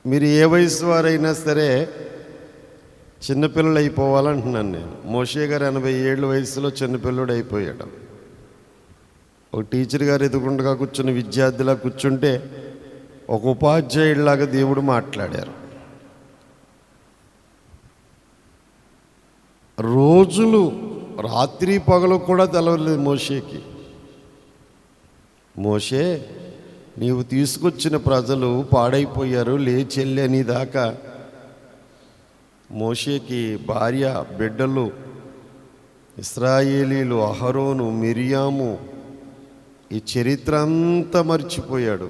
మీరు ఏ వయసు వారైనా సరే చిన్నపిల్లలు అయిపోవాలంటున్నాను నేను. మోషే గారు 80 ఏళ్ళ వయసులో చిన్నపిల్లడు అయిపోయాడు. ఒక టీచర్ గారు ఎదుగుండగా కూర్చున్న విద్యార్థిలా కూర్చుంటే ఒక ఉపాధ్యాయుడిలాగా దేవుడు మాట్లాడారు. రోజులు రాత్రి పగలు కూడా తెలవలేదు మోషేకి. మోషే, నీవు తీసుకొచ్చిన ప్రజలు పాడైపోయారు, లేచెల్లి అని దాకా మోషేకి భార్య, బిడ్డలు, ఇశ్రాయేలీలు, అహరోను, మిరియాము, ఈ చరిత్ర అంతా మర్చిపోయాడు.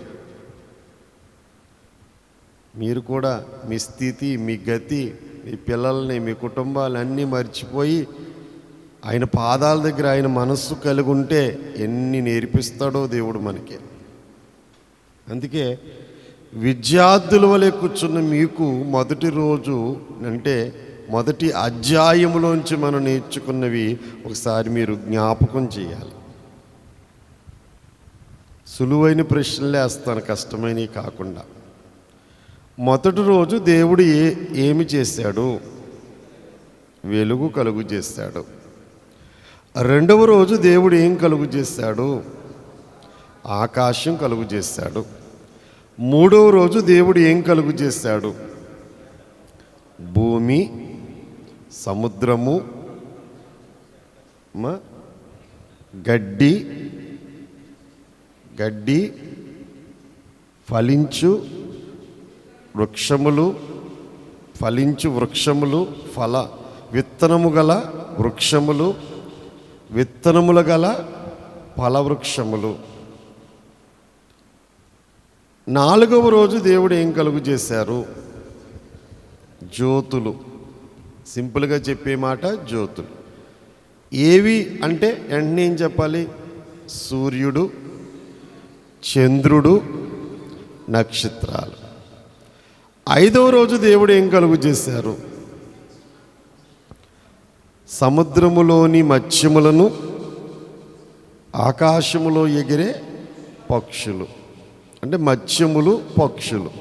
మీరు కూడా మీ స్థితి, మీ గతి, మీ పిల్లల్ని, మీ కుటుంబాలన్నీ మర్చిపోయి ఆయన పాదాల దగ్గర ఆయన మనస్సు కలిగి ఉంటే ఎన్ని నేర్పిస్తాడో దేవుడు మనకి. అందుకే విద్యార్థుల వలె కూర్చున్న మీకు మొదటి రోజు అంటే మొదటి అధ్యాయంలోంచి మనం నేర్చుకున్నవి ఒకసారి మీరు జ్ఞాపకం చేయాలి. సులువైన ప్రశ్నలే వేస్తాను, కష్టమైనవి కాకుండా. మొదటి రోజు దేవుడు ఏమి చేశాడు? వెలుగు కలుగు చేశాడు. రెండవ రోజు దేవుడు ఏం కలుగు చేశాడు? ఆకాశం కలుగు చేశాడు. మూడవ రోజు దేవుడు ఏం కలుగు చేశాడు? భూమి, సముద్రము, గడ్డి, ఫలించు వృక్షములు, విత్తనము గల వృక్షములు, విత్తనములు గల ఫలవృక్షములు. నాలుగవ రోజు దేవుడు ఏం కలుగు చేశారు? జ్యోతులు. సింపుల్గా చెప్పే మాట జ్యోతులు. ఏవి అంటే వెంటనే ఏం చెప్పాలి? సూర్యుడు, చంద్రుడు, నక్షత్రాలు. ఐదవ రోజు దేవుడు ఏం కలుగు చేశారు? సముద్రములోని మత్స్యములను, ఆకాశములో ఎగిరే పక్షులు, అంటే మత్స్యములు, పక్షులు.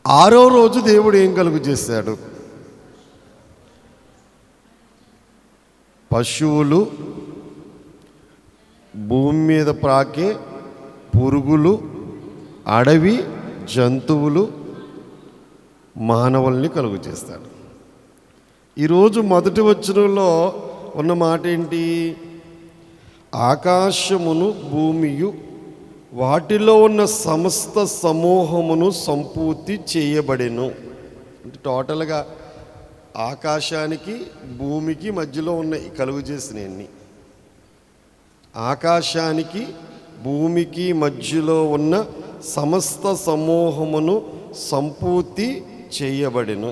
ఆరో రోజు దేవుడు ఏం కలుగు చేశాడు? పశువులు, భూమి మీద ప్రాకే పురుగులు, అడవి జంతువులు, మానవుల్ని కలుగు చేస్తాడు. ఈరోజు మొదటి వచనంలో ఉన్న మాట ఏంటి? ఆకాశమును భూమియు వాటిలో ఉన్న సమస్త సమూహమును సంపూర్తి చేయబడెను. అంటే టోటల్గా ఆకాశానికి భూమికి మధ్యలో ఉన్నాయి కలుగు చేసినవన్నీ. ఆకాశానికి భూమికి మధ్యలో ఉన్న సమస్త సమూహమును సంపూర్తి చేయబడెను.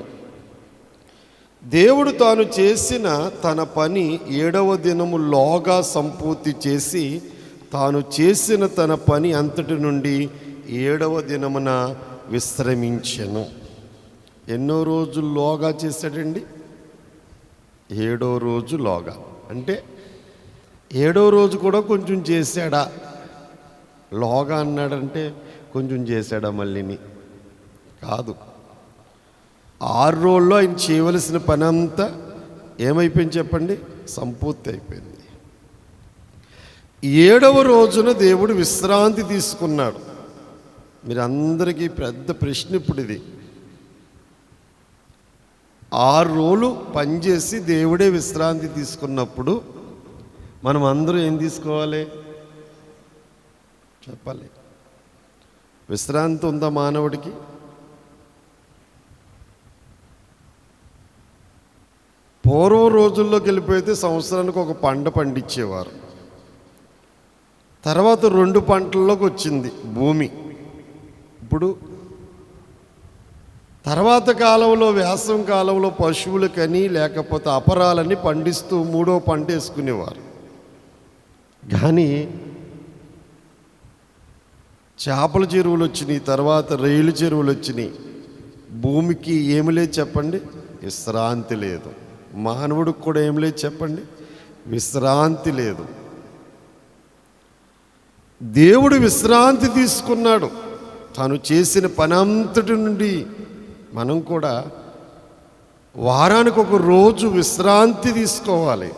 దేవుడు తాను చేసిన తన పని 7వ దినములోగా సంపూర్తి చేసి తాను చేసిన తన పని అంతటి నుండి 7వ దినమున విశ్రమించెను. ఎన్నో రోజుల్లోగా చేశాడండి? 7వ రోజులోగా. అంటే 7వ రోజు కూడా కొంచెం చేశాడా? లోగా అన్నాడంటే కొంచెం చేశాడా? మళ్ళీని కాదు. 6 రోజుల్లో ఆయన చేయవలసిన పని అంతా ఏమైపోయింది చెప్పండి? సంపూర్తి అయిపోయింది. 7వ రోజున దేవుడు విశ్రాంతి తీసుకున్నాడు. మీరందరికీ పెద్ద ప్రశ్న ఇప్పుడు ఇది. 6 రోజులు పనిచేసి దేవుడే విశ్రాంతి తీసుకున్నప్పుడు మనం అందరూ ఏం తీసుకోవాలి చెప్పాలి? విశ్రాంతి ఉందా మానవుడికి? పూర్వం రోజుల్లోకి వెళ్ళిపోతే సంవత్సరానికి ఒక పంట పండించేవారు. తర్వాత 2 పంటల్లోకి వచ్చింది భూమి. ఇప్పుడు తర్వాత కాలంలో, వేసవి కాలంలో పశువులకని లేకపోతే అపరాలని పండిస్తూ 3వ పంట వేసుకునేవారు. కానీ చేపల చెరువులు వచ్చినాయి, తర్వాత రైలు చెరువులు వచ్చినాయి. భూమికి ఏమి లేదు చెప్పండి? విశ్రాంతి లేదు. మానవుడికి కూడా ఏం లేదు చెప్పండి? విశ్రాంతి లేదు. దేవుడు విశ్రాంతి తీసుకున్నాడు. తాను చేసిన పనంతటి నుండి మనం కూడా వారానికి ఒక రోజు విశ్రాంతి తీసుకోవాలి.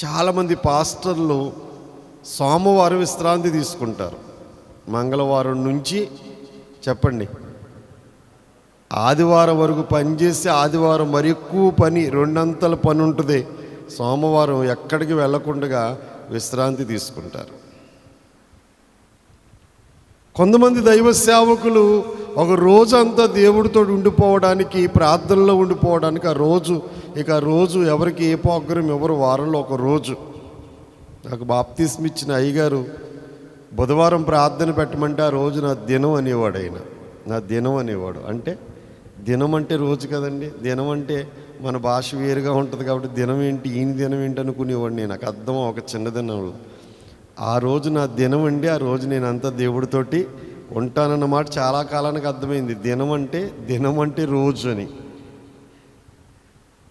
చాలామంది పాస్టర్లు సోమవారం విశ్రాంతి తీసుకుంటారు. మంగళవారం నుంచి చెప్పండి ఆదివారం వరకు పనిచేసి ఆదివారం మరి ఎక్కువ పని, రెండంతల పని ఉంటుంది. సోమవారం ఎక్కడికి వెళ్ళకుండా విశ్రాంతి తీసుకుంటారు. కొంతమంది దైవ సేవకులు ఒక రోజంతా దేవుడితో ఉండిపోవడానికి, ప్రార్థనలో ఉండిపోవడానికి ఆ రోజు ఎవరికి ఏ ప్రోగ్రాం ఎవరు వారంలో ఒక రోజు. నాకు బాప్తిస్మ ఇచ్చిన అయ్యగారు బుధవారం ప్రార్థన పెట్టమంటే ఆ రోజు నా దినం అనేవాడు. ఆయన నా దినం అనేవాడు. అంటే దినం అంటే రోజు కదండి. దినం అంటే మన భాష వేరుగా ఉంటుంది కాబట్టి దినం ఏంటి, ఈయన దినం ఏంటి అనుకునేవాడిని. నాకు అర్థం ఒక చిన్న దినంలో ఆ రోజు నా దినం అండి. ఆ రోజు నేను అంతా దేవుడితోటి ఉంటానన్నమాట చాలా కాలానికి అర్థమైంది. దినం అంటే రోజు అని.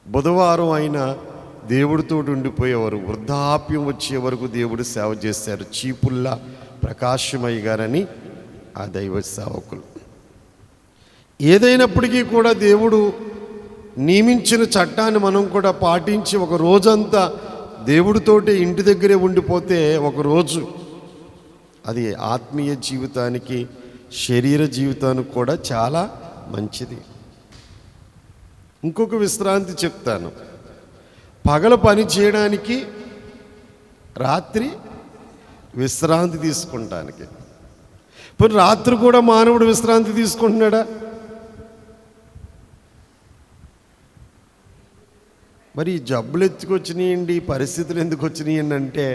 బుధవారం ఆయన దేవుడితో ఉండిపోయేవారు. వృద్ధాప్యం వచ్చే వరకు దేవుడు సేవ చేశారు. చీపుల్లా ప్రకాశమయ్య గారని ఆ దైవ సేవకులు. ఏదైనప్పటికీ కూడా దేవుడు నియమించిన చట్టాన్ని మనం కూడా పాటించి ఒక రోజంతా దేవుడితోటి ఇంటి దగ్గరే ఉండిపోతే ఒక రోజు అది ఆత్మీయ జీవితానికి, శరీర జీవితానికి కూడా చాలా మంచిది. ఇంకొక విశ్రాంతి చెప్తాను. పగలు పని చేయడానికి, రాత్రి విశ్రాంతి తీసుకుంటానికి. ఇప్పుడు రాత్రి కూడా మానవుడు విశ్రాంతి తీసుకుంటున్నాడా? మరి ఈ జబ్బులు ఎత్తుకొచ్చినాయండి, పరిస్థితులు ఎందుకు వచ్చినాయండి అంటే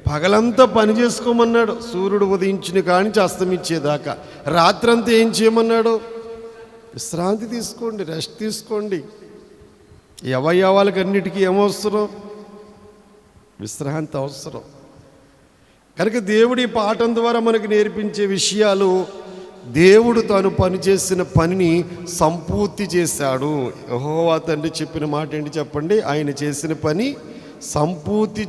పగలంతా పని చేసుకోమన్నాడు. సూర్యుడు ఉదయించిన కానించి అస్తమించేదాకా. రాత్రంతా ఏం చేయమన్నాడు? విశ్రాంతి తీసుకోండి, రెస్ట్ తీసుకోండి. ఈ అవయవాలకు అన్నిటికీ ఏమవసరం? విశ్రాంతి అవసరం. కనుక దేవుడి పాఠం ద్వారా మనకు నేర్పించే విషయాలు, దేవుడు తాను పనిచేసిన పనిని సంపూర్తి చేశాడు. యెహోవా తండ్రి చెప్పిన మాట ఏంటి చెప్పండి? ఆయన చేసిన పని సంపూర్తి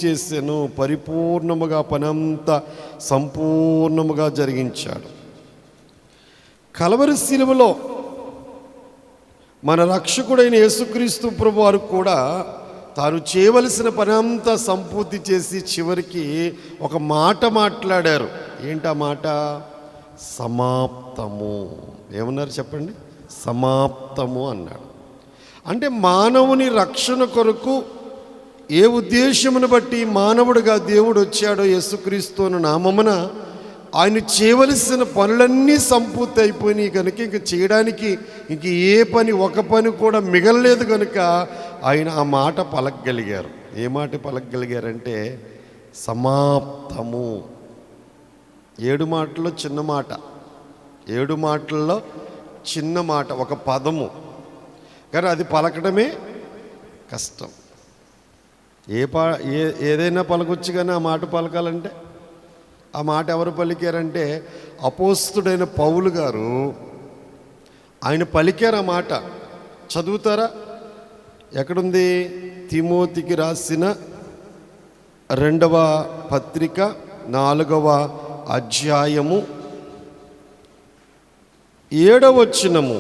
చేసెను, పరిపూర్ణముగా పనంతా సంపూర్ణముగా జరిగించాడు. కలవరి శిలువలో మన రక్షకుడైన యేసుక్రీస్తు ప్రభువారు కూడా తాను చేయవలసిన పని అంతా సంపూర్తి చేసి చివరికి ఒక మాట మాట్లాడారు. ఏంటా మాట? సమాప్తము. ఏమన్నారు చెప్పండి? సమాప్తము అన్నాడు. అంటే మానవుని రక్షణ కొరకు ఏ ఉద్దేశమును బట్టి మానవుడిగా దేవుడు వచ్చాడో యేసుక్రీస్తు అను నామమున ఆయన చేయవలసిన పనులన్నీ సంపూర్తి అయిపోయినాయి కనుక ఇంక చేయడానికి ఇంక ఏ పని, ఒక పని కూడా మిగలలేదు కనుక ఆయన ఆ మాట పలకగలిగారు. ఏ మాట పలకగలిగారంటే సమాప్తము. 7 మాటల్లో చిన్న మాట, 7 మాటల్లో చిన్న మాట, ఒక పదము. కానీ అది పలకడమే కష్టం. ఏదైనా పలకొచ్చు కానీ ఆ మాట పలకాలంటే, ఆ మాట ఎవరు పలికారంటే అపోస్తుడైన పౌలు గారు ఆయన పలికారు. ఆ మాట చదువుతారా? ఎక్కడుంది? తిమోతికి రాసిన 2వ పత్రిక 4వ అధ్యాయము 7వ వచనము.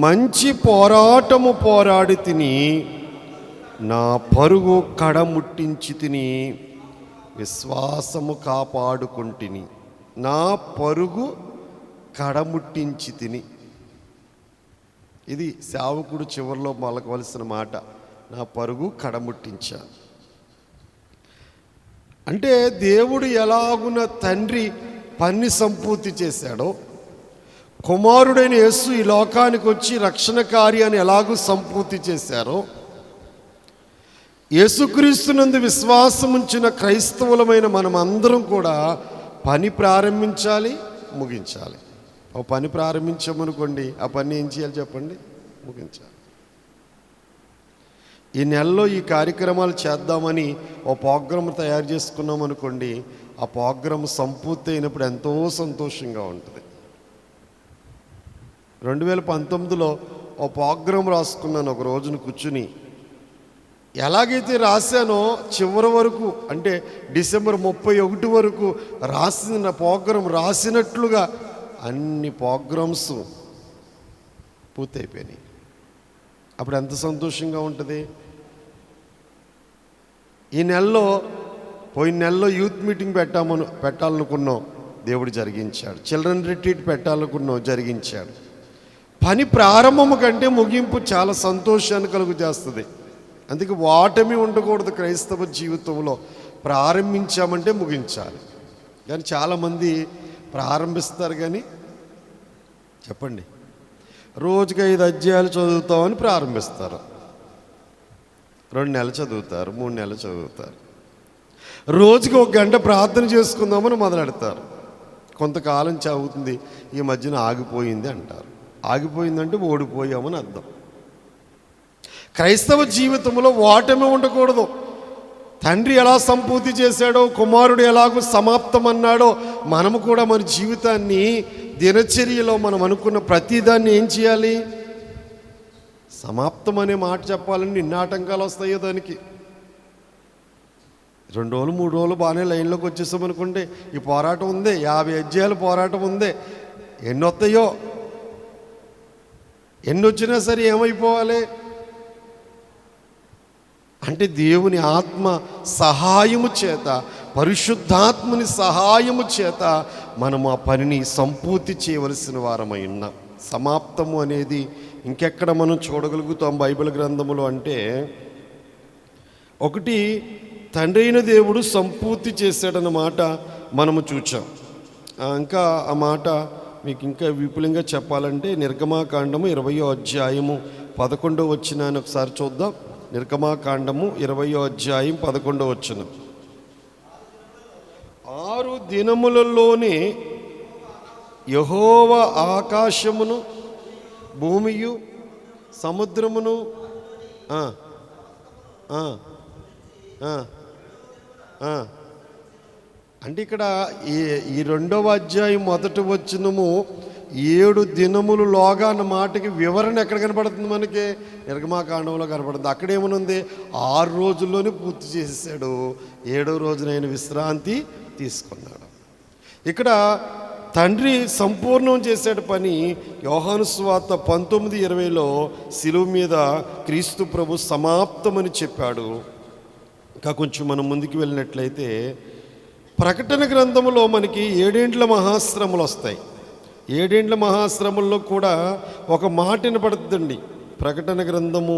మంచి పోరాటము పోరాడి తిని, నా పరుగు కడముట్టించి తిని, విశ్వాసము కాపాడుకుంటుని. నా పరుగు కడముట్టించి తిని. ఇది సేవకుడు చివరిలో పలకవలసిన మాట. నా పరుగు కడముట్టించాను అంటే దేవుడు ఎలాగున తండ్రి పని సంపూర్తి చేశాడో, కుమారుడైన యేసు ఈ లోకానికి వచ్చి రక్షణ కార్యాన్ని ఎలాగూ సంపూర్తి చేశారో, యేసుక్రీస్తునందు విశ్వాసం ఉంచిన క్రైస్తవులమైన మనం అందరం కూడా పని ప్రారంభించాలి, ముగించాలి. ఓ పని ప్రారంభించామనుకోండి, ఆ పని ఏం చేయాలి చెప్పండి? ముగించాలి. ఈ నెలలో ఈ కార్యక్రమాలు చేద్దామని ఓ ప్రోగ్రాం తయారు చేసుకున్నాం అనుకోండి, ఆ ప్రోగ్రాం సంపూర్తి అయినప్పుడు ఎంతో సంతోషంగా ఉంటుంది. 2019లో ఓ ప్రోగ్రాం రాసుకున్నాను. ఒక రోజున కూర్చుని ఎలాగైతే రాశానో చివరి వరకు, అంటే డిసెంబర్ 31 వరకు రాసిన ప్రోగ్రాం రాసినట్లుగా అన్ని ప్రోగ్రామ్స్ పూర్తయిపోయినాయి. అప్పుడు ఎంత సంతోషంగా ఉంటుంది. ఈ నెలలో, పోయిన నెలలో యూత్ మీటింగ్ పెట్టాలనుకున్నాం, దేవుడు జరిగించాడు. చిల్డ్రన్ రిట్రీట్ పెట్టాలనుకున్నాం, జరిగించాడు. పని ప్రారంభము కంటే ముగింపు చాలా సంతోషాన్ని కలుగు చేస్తుంది. అందుకే వాటమి ఉండకూడదు క్రైస్తవ జీవితంలో. ప్రారంభించామంటే ముగించాలి. కానీ చాలామంది ప్రారంభిస్తారు కానీ, చెప్పండి, రోజుకి 5 అధ్యాయాలు చదువుతామని ప్రారంభిస్తారు. 2 నెలలు చదువుతారు, 3 నెలలు చదువుతారు. రోజుకి 1 గంట ప్రార్థన చేసుకుందామని మొదలెడతారు. కొంతకాలం చదువుతుంది, ఈ మధ్యన ఆగిపోయింది అంటారు. ఆగిపోయిందంటే ఓడిపోయామని అర్థం. క్రైస్తవ జీవితంలో ఓటమి ఉండకూడదు. తండ్రి ఎలా సంపూర్తి చేశాడో, కుమారుడు ఎలాగో సమాప్తం అన్నాడో, మనము కూడా మన జీవితాన్ని, దినచర్యలో మనం అనుకున్న ప్రతిదాన్ని ఏం చేయాలి? సమాప్తం అనే మాట చెప్పాలని ఎన్ని ఆటంకాలు వస్తాయో దానికి. 2 రోజులు 3 రోజులు బాగానే లైన్లోకి వచ్చేసామనుకుంటే ఈ పోరాటం ఉందే, 50 అధ్యాయాల పోరాటం ఉందే, ఎన్ని వస్తాయో. ఎన్ని వచ్చినా సరే ఏమైపోవాలి అంటే దేవుని ఆత్మ సహాయము చేత, పరిశుద్ధాత్మని సహాయము చేత మనం ఆ పనిని సంపూర్తి చేయవలసిన వారమై ఉన్నాం. సమాప్తము అనేది ఇంకెక్కడ మనం చూడగలుగుతాం బైబిల్ గ్రంథములో అంటే, ఒకటి తండ్రి అయిన దేవుడు సంపూర్తి చేశాడన్నమాట మనము చూచాం. ఇంకా ఆ మాట మీకు ఇంకా విపులంగా చెప్పాలంటే నిర్గమాకాండము 20వ అధ్యాయము 11వ వచనాన్ని ఒకసారి చూద్దాం. నిర్గమాకాండము 20వ అధ్యాయం 11వ వచనం. 6 దినములలోనే యెహోవా ఆకాశమును, భూమియు, సముద్రమును అంటే ఇక్కడ ఈ 2వ అధ్యాయం 1వ వచనము 7 దినములులోగా అన్న మాటకి వివరణ ఎక్కడ కనపడుతుంది? మనకి నిర్గమాకాండంలో కనపడుతుంది. అక్కడేమనుంది? 6 రోజుల్లోనే పూర్తి చేసేసాడు, 7వ రోజున ఆయన విశ్రాంతి తీసుకున్నాడు. ఇక్కడ తండ్రి సంపూర్ణం చేశాడు పని. యోహాను సువార్త 19:20లో శిలువ మీద క్రీస్తు ప్రభు సమాప్తమని చెప్పాడు. ఇంకా కొంచెం మనం ముందుకు వెళ్ళినట్లయితే ప్రకటన గ్రంథములో మనకి 7 మహాశ్రమలు వస్తాయి. 7 మహాశ్రమల్లో కూడా ఒక మాట వినపడుతుందండి. ప్రకటన గ్రంథము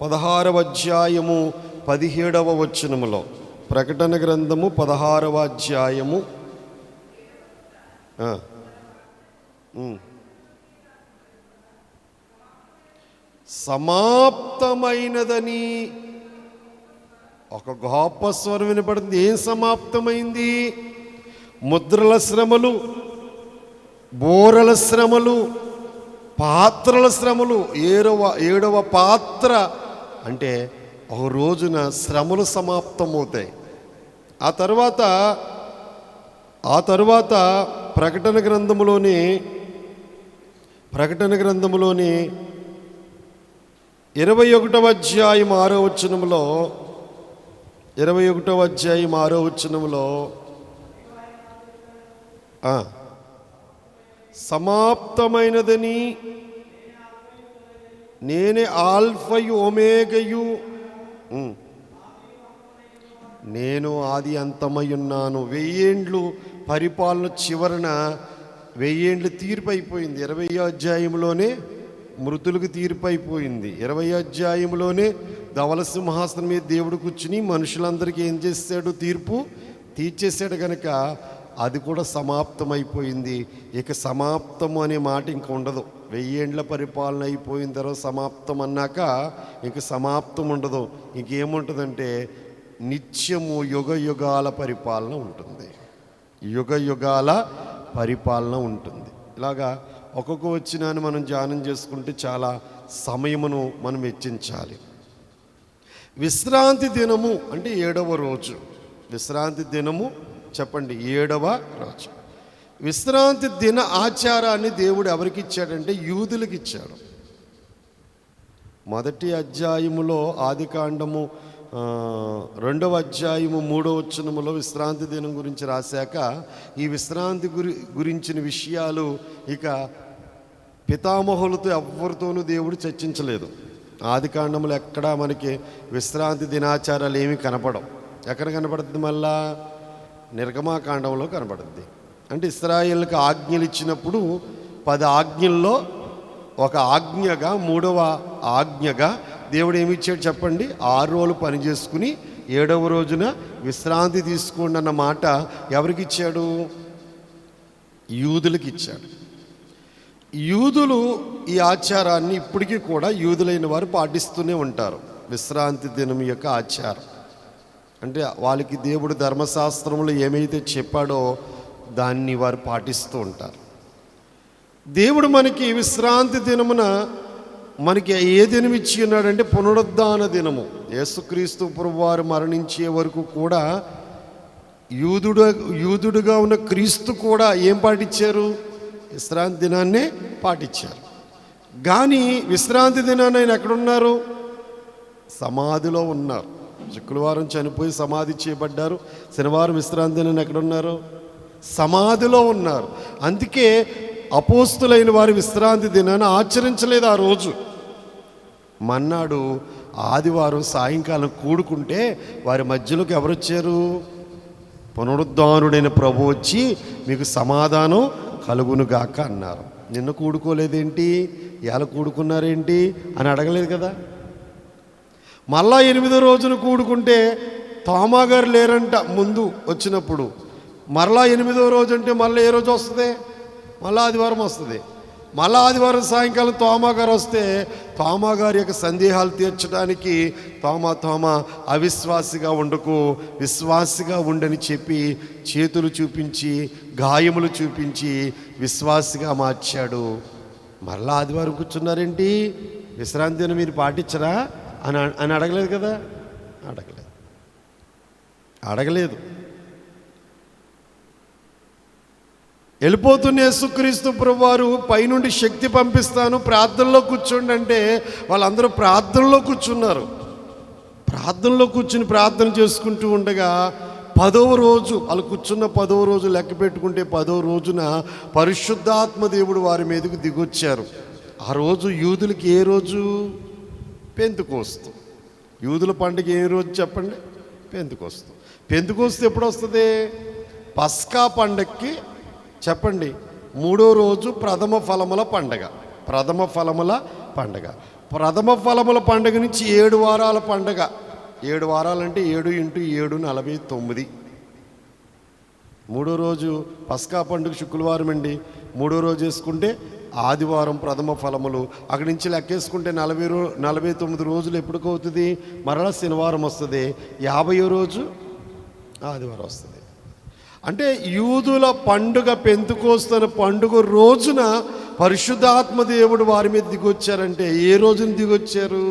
16వ అధ్యాయము 17వ వచనములో, ప్రకటన గ్రంథము 16వ అధ్యాయము సమాప్తమైనదని ఒక గొప్ప స్వరం వినపడుతుంది. ఏం సమాప్తమైంది? ముద్రల శ్రమలు, బోరల శ్రమలు, పాత్రల శ్రమలు. 7వ పాత్ర అంటే ఒక రోజున శ్రమలు సమాప్తమవుతాయి. ఆ తర్వాత ప్రకటన గ్రంథములోని 21వ అధ్యాయం 6వ వచనములో, 21వ అధ్యాయం 6వ వచనములో సమాప్తమైనదని, నేనే ఆల్ఫయు ఒమేగయు, నేను ఆది అంతమై ఉన్నాను. 1000 ఏండ్లు పరిపాలన చివరన 1000 ఏండ్లు తీర్పు అయిపోయింది. 20వ అధ్యాయంలోనే మృతులకు తీర్పు అయిపోయింది. 20వ అధ్యాయంలోనే ధవల సింహాసనం మీద దేవుడు కూర్చుని మనుషులందరికీ ఏం చేశాడు? తీర్పు తీర్చేశాడు. కనుక అది కూడా సమాప్తమైపోయింది. ఇక సమాప్తము అనే మాట ఇంక ఉండదు. 1000 ఏండ్ల పరిపాలన అయిపోయిన తర్వాత సమాప్తం అన్నాక ఇంక సమాప్తం ఉండదు. ఇంకేముంటుందంటే నిత్యము యుగ యుగాల పరిపాలన ఉంటుంది. యుగ యుగాల పరిపాలన ఉంటుంది. ఇలాగా ఒక్కొక్క వచనాన్ని మనం ధ్యానం చేసుకుంటే చాలా సమయమును మనం వెచ్చించాలి. విశ్రాంతి దినము అంటే 7వ రోజు. విశ్రాంతి దినము చెప్పండి, 7వ రోజు. విశ్రాంతి దిన ఆచారాన్ని దేవుడు ఎవరికి ఇచ్చాడంటే యూదులకు ఇచ్చాడు. మొదటి అధ్యాయములో ఆదికాండము రెండవ అధ్యాయము 3వ వచనములో విశ్రాంతి దినం గురించి రాశాక ఈ విశ్రాంతి గురించిన విషయాలు ఇక పితామహులతో ఎవరితోనూ దేవుడు చర్చించలేదు. ఆది కాండములు ఎక్కడా మనకి విశ్రాంతి దినాచారాలు ఏమీ కనపడవు. ఎక్కడ కనపడుతుంది? మళ్ళా నిర్గమాకాండంలో కనపడుద్ది. అంటే ఇశ్రాయేలుకి ఆజ్ఞలు ఇచ్చినప్పుడు 10 ఆజ్ఞల్లో ఒక ఆజ్ఞగా, 3వ ఆజ్ఞగా దేవుడు ఏమి ఇచ్చాడు చెప్పండి? 6 రోజులు పని చేసుకుని 7వ రోజున విశ్రాంతి తీసుకోండి అన్న మాట ఎవరికి ఇచ్చాడు? యూదులకి ఇచ్చాడు. యూదులు ఈ ఆచారాన్ని ఇప్పటికీ కూడా యూదులైన వారు పాటిస్తూనే ఉంటారు. విశ్రాంతి దినం యొక్క ఆచారం అంటే వాళ్ళకి దేవుడు ధర్మశాస్త్రంలో ఏమైతే చెప్పాడో దాన్ని వారు పాటిస్తూ ఉంటారు. దేవుడు మనకి విశ్రాంతి దినమున మనకి ఏ దినం ఇచ్చి ఉన్నాడంటే పునరుద్ధాన దినము. యేసుక్రీస్తు ప్రభువారు మరణించే వరకు కూడా యూదుడుగా ఉన్న క్రీస్తు కూడా ఏం పాటించారు? విశ్రాంతి దినాన్నే పాటించారు. కానీ విశ్రాంతి దినాన్ని ఆయన ఎక్కడున్నారు? సమాధిలో ఉన్నారు. శుక్రవారం చనిపోయి సమాధి చేయబడ్డారు. శనివారం విశ్రాంతి దినాన్ని ఎక్కడున్నారు? సమాధిలో ఉన్నారు. అందుకే అపోస్తులైన వారి విశ్రాంతి దినాన్ని ఆచరించలేదు ఆ రోజు. మన్నాడు ఆదివారం సాయంకాలం కూడుకుంటే వారి మధ్యలోకి ఎవరు వచ్చారు? పునరుద్ధానుడైన ప్రభు వచ్చి మీకు సమాధానం కలుగునుగాక అన్నారు. నిన్న కూడుకోలేదేంటి, ఇవాళ కూడుకున్నారేంటి అని అడగలేదు కదా. మళ్ళా 8వ రోజున కూడుకుంటే తోమా గారు లేరంట ముందు వచ్చినప్పుడు. మరలా 8వ రోజు అంటే మళ్ళీ ఏ రోజు వస్తుంది? మళ్ళా ఆదివారం వస్తుంది. మళ్ళా ఆదివారం సాయంకాలం తోమా గారు వస్తే తోమా గారి యొక్క సందేహాలు తీర్చడానికి తోమా అవిశ్వాసిగా ఉండకు, విశ్వాసిగా ఉండని చెప్పి చేతులు చూపించి గాయములు చూపించి విశ్వాసిగా మార్చాడు. మళ్ళా ఆదివారం కూర్చున్నారేంటి, విశ్రాంతిని మీరు పాటించరా అని అడగలేదు కదా. అడగలేదు. వెళ్ళిపోతున్న యేసుక్రీస్తు ప్రభువారు పైనుండి శక్తి పంపిస్తాను ప్రార్థనలో కూర్చోండి అంటే వాళ్ళందరూ ప్రార్థనలో కూర్చున్నారు. ప్రార్థనలో కూర్చుని ప్రార్థన చేసుకుంటూ ఉండగా 10వ రోజు వాళ్ళు కూర్చున్న 10వ రోజు లెక్క పెట్టుకుంటే 10వ రోజున పరిశుద్ధాత్మ దేవుడు వారి మీదకు దిగొచ్చారు. ఆ రోజు యూదులకి ఏ రోజు? పెంతెకోస్తు. యూదుల పండుగ ఏ రోజు చెప్పండి? పెంతెకోస్తు. పెంతెకోస్తు ఎప్పుడు వస్తుంది? పస్కా పండగకి చెప్పండి 3వ రోజు ప్రథమ ఫలముల పండగ. ప్రథమ ఫలముల పండగ నుంచి 7 వారాల పండగ. 7 వారాలంటే 7 × 7 49. 3వ రోజు పస్కా పండుగ శుక్రవారం అండి. 3వ రోజు వేసుకుంటే ఆదివారం ప్రథమ ఫలములు. అక్కడి నుంచి లెక్కేసుకుంటే 49 రోజులు ఎప్పటికవుతుంది? మరలా శనివారం వస్తుంది. 50వ రోజు ఆదివారం వస్తుంది. అంటే యూదుల పండుగ పెంతెకోస్తు పండుగ రోజున పరిశుద్ధాత్మ దేవుడు వారి మీద దిగొచ్చారంటే ఏ రోజున దిగొచ్చారు?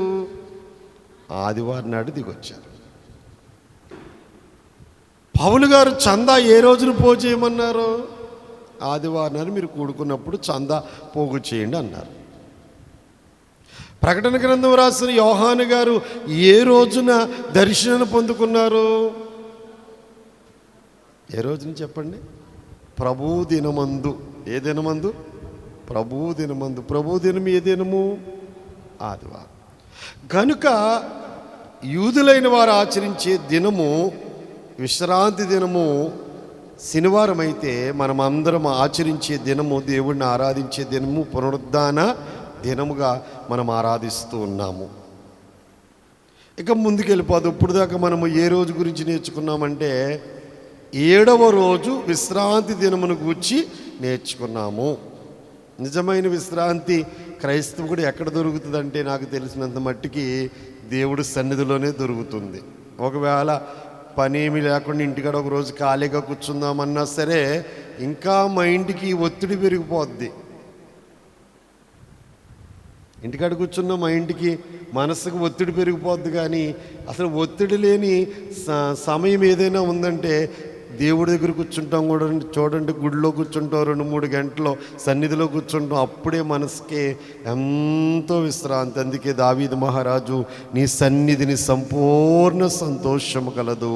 ఆదివారం నాడు దిగొచ్చారు. పౌలు గారు చందా ఏ రోజున పోగు చేయమన్నారు? ఆదివారం నాడు మీరు కూడుకున్నప్పుడు చందా పోగు చేయండి అన్నారు. ప్రకటన గ్రంథం రాసిన యోహాను గారు ఏ రోజున దర్శనాన్ని పొందుకున్నారు? ఏ రోజున చెప్పండి? ప్రభు దినమందు. ఏ దినమందు? ప్రభు దినమందు. ప్రభు దినం ఏ దినము? ఆదివారం. కనుక యూదులైన వారు ఆచరించే దినము విశ్రాంతి దినము శనివారం అయితే మనమందరం ఆచరించే దినము, దేవుడిని ఆరాధించే దినము పునరుద్ధాన దినముగా మనం ఆరాధిస్తూ ఉన్నాము. ఇక ముందుకెళ్ళిపోదు. ఇప్పుడు దాకా మనము ఏ రోజు గురించి నేర్చుకున్నామంటే 7వ రోజు విశ్రాంతి దినమును గూర్చి నేర్చుకున్నాము. నిజమైన విశ్రాంతి క్రైస్తవుడు ఎక్కడ దొరుకుతుందంటే నాకు తెలిసినంత మట్టికి దేవుడి సన్నిధిలోనే దొరుకుతుంది. ఒకవేళ పనేమి లేకుండా ఇంటికాడ ఒక రోజు ఖాళీగా కూర్చుందామన్నా సరే ఇంకా మైండ్కి ఒత్తిడి పెరిగిపోద్ది. ఇంటికాడ కూర్చున్న మైండ్కి మనసుకు ఒత్తిడి పెరిగిపోద్ది. కానీ అసలు ఒత్తిడి లేని సమయం ఏదైనా ఉందంటే దేవుడి దగ్గర కూర్చుంటాం కూడా, చూడండి, గుడిలో కూర్చుంటాం 2-3 గంటలు, సన్నిధిలో కూర్చుంటాం, అప్పుడే మనసుకి ఎంతో విశ్రాంతి. అందుకే దావీదు మహారాజు, నీ సన్నిధిని సంపూర్ణ సంతోషము కలదు,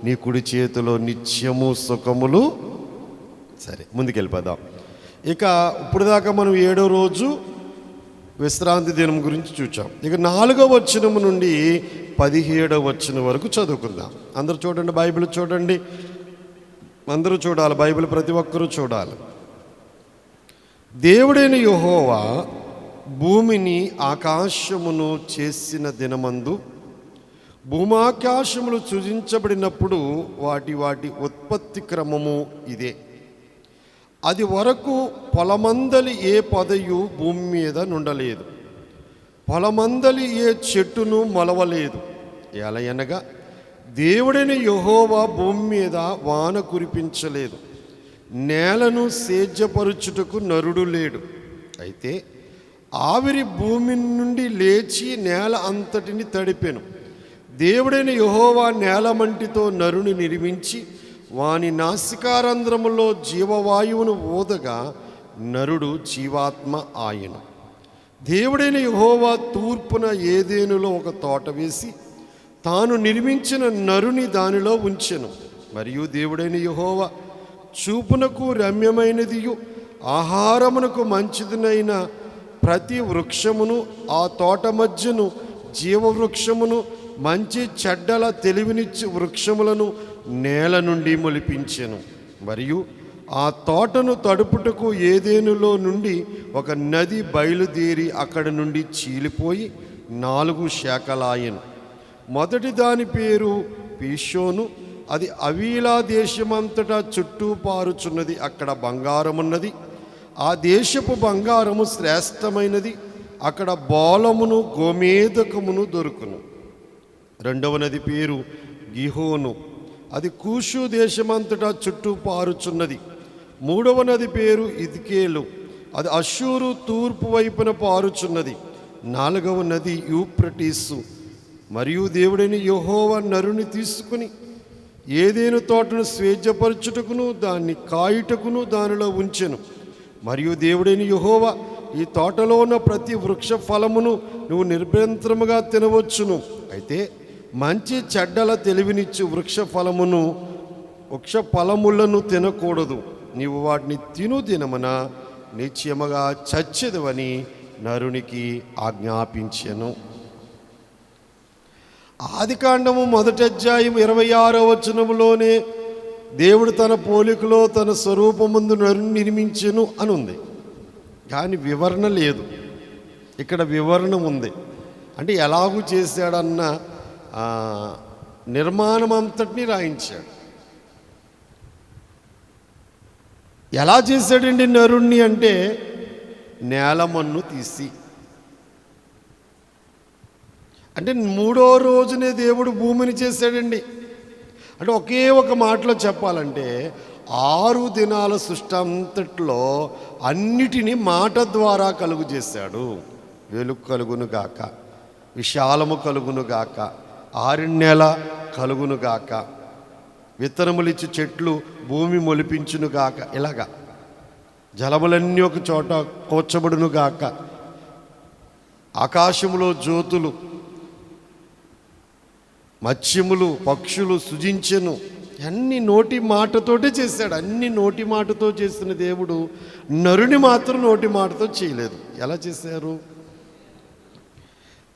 నీ కుడి చేతిలో నిత్యము సుఖములు. సరే, ముందుకెళ్ళిపోదాం. ఇక ఇప్పుడు దాకా మనం 7వ రోజు విశ్రాంతి దినం గురించి చూచాం. ఇక 4వ వచనం నుండి 17వ వచనం వరకు చదువుకుందాం. అందరూ చూడండి, బైబిల్ చూడండి, అందరూ చూడాలి, బైబిల్ ప్రతి ఒక్కరూ చూడాలి. దేవుడైన యెహోవా భూమిని ఆకాశమును చేసిన దినమందు, భూమాకాశములు సృజించబడినప్పుడు వాటి వాటి ఉత్పత్తి క్రమము ఇదే. అది వరకు పొలమందలి ఏ పొదయు భూమి మీద నుండలేదు, పొలమందలి ఏ చెట్టును మొలవలేదు. ఎలయనగా దేవుడైన యెహోవా భూమి మీద వాన కురిపించలేదు, నేలను సేద్యపరుచుటకు నరుడు లేడు. అయితే ఆవిరి భూమి నుండి లేచి నేల అంతటిని తడిపెను. దేవుడైన యెహోవా నేలమంటితో నరుని నిర్మించి వాని నాసికారంధ్రములో జీవవాయువును ఊదగా నరుడు జీవాత్మ ఆయను. దేవుడైన యెహోవా తూర్పున ఏదేనులో ఒక తోట వేసి తాను నిర్మించిన నరుని దానిలో ఉంచెను. మరియు దేవుడైన యెహోవా చూపునకు రమ్యమైనదియు ఆహారమునకు మంచిదినైన ప్రతి వృక్షమును, ఆ తోట మధ్యను జీవవృక్షమును, మంచి చెడ్డల తెలివినిచ్చి వృక్షములను నేల నుండి మొలిపించెను. మరియు ఆ తోటను తడుపుటకు ఏదేనులో నుండి ఒక నది బయలుదేరి అక్కడి నుండి చీలిపోయి 4 శాఖలాయెను. మొదటి దాని పేరు పీషోను. అది అవీలా దేశమంతటా చుట్టూ పారుచున్నది. అక్కడ బంగారమున్నది, ఆ దేశపు బంగారము శ్రేష్టమైనది. అక్కడ బోలమును గోమేదకమును దొరుకును. రెండవ నది పేరు గిహోను. అది కూషు దేశమంతటా చుట్టూ పారుచున్నది. మూడవ నది పేరు ఇద్కేలు. అది అష్షూరు తూర్పు వైపున పారుచున్నది. 4వ నది యూఫ్రటీసు. మరియు దేవుడైన యెహోవా నరుని తీసుకుని ఏదేను తోటను స్వేచ్ఛపరచుటకును దాన్ని కాయుటకును దానిలో ఉంచెను. మరియు దేవుడైన యెహోవా, ఈ తోటలో ఉన్న ప్రతి వృక్ష ఫలమును నువ్వు నిర్భయంత్రముగా తినవచ్చును, అయితే మంచి చెడ్డల తెలివినిచ్చు వృక్ష ఫలములను తినకూడదు. నీవు వాటిని తిను దినమున నిశ్చయముగా చచ్చెదవని నరునికి ఆజ్ఞాపించెను. ఆదికాండము 1వ అధ్యాయం 26వ వచనములోనే దేవుడు తన పోలికలో తన స్వరూపమందు నరుని నిర్మించెను అని ఉంది, కానీ వివరణ లేదు. ఇక్కడ వివరణ ఉంది. అంటే ఎలాగూ చేశాడన్న నిర్మాణం అంతటినీ రాయించాడు. ఎలా చేశాడండి నరుణ్ణి అంటే, నేలమన్ను తీసి, అంటే 3వ రోజునే దేవుడు భూమిని చేశాడండి. అంటే ఒకే ఒక మాటలో చెప్పాలంటే 6 దినాల సృష్టి అంతట్లో అన్నిటినీ మాట ద్వారా కలుగు చేశాడు. వెలుగు కలుగును గాక, విశాలము కలుగును గాక, ఆరణ్యాల కలుగును గాక, విత్తనములిచ్చి చెట్లు భూమి మొలిపించును గాక, ఇలాగా జలములన్నీ ఒక చోట కూర్చబడును గాక, ఆకాశములో జ్యోతులు, మత్స్యములు, పక్షులు సృజించెను. అన్ని నోటి మాటతోటే చేశాడు. అన్ని నోటి మాటతో చేసిన దేవుడు నరుని మాత్రం నోటి మాటతో చేయలేదు. ఎలా చేశారు?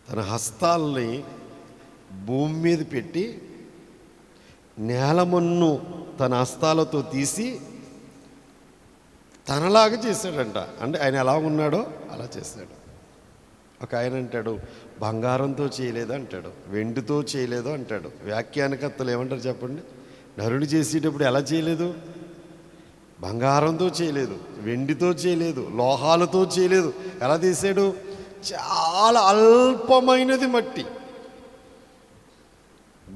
తన హస్తాల్ని భూమి మీద పెట్టి నేలమన్ను తన హస్తాలతో తీసి తనలాగా చేశాడంట. అంటే ఆయన ఎలా ఉన్నాడో అలా చేశాడు. ఒక ఆయన అంటాడు బంగారంతో చేయలేదు అంటాడు, వెండితో చేయలేదు అంటాడు. వ్యాఖ్యానకర్తలు ఏమంటారు చెప్పండి? నరుని చేసేటప్పుడు ఎలా చేయలేదు? బంగారంతో చేయలేదు, వెండితో చేయలేదు, లోహాలతో చేయలేదు. ఎలా తీసాడు? చాలా అల్పమైనది మట్టి,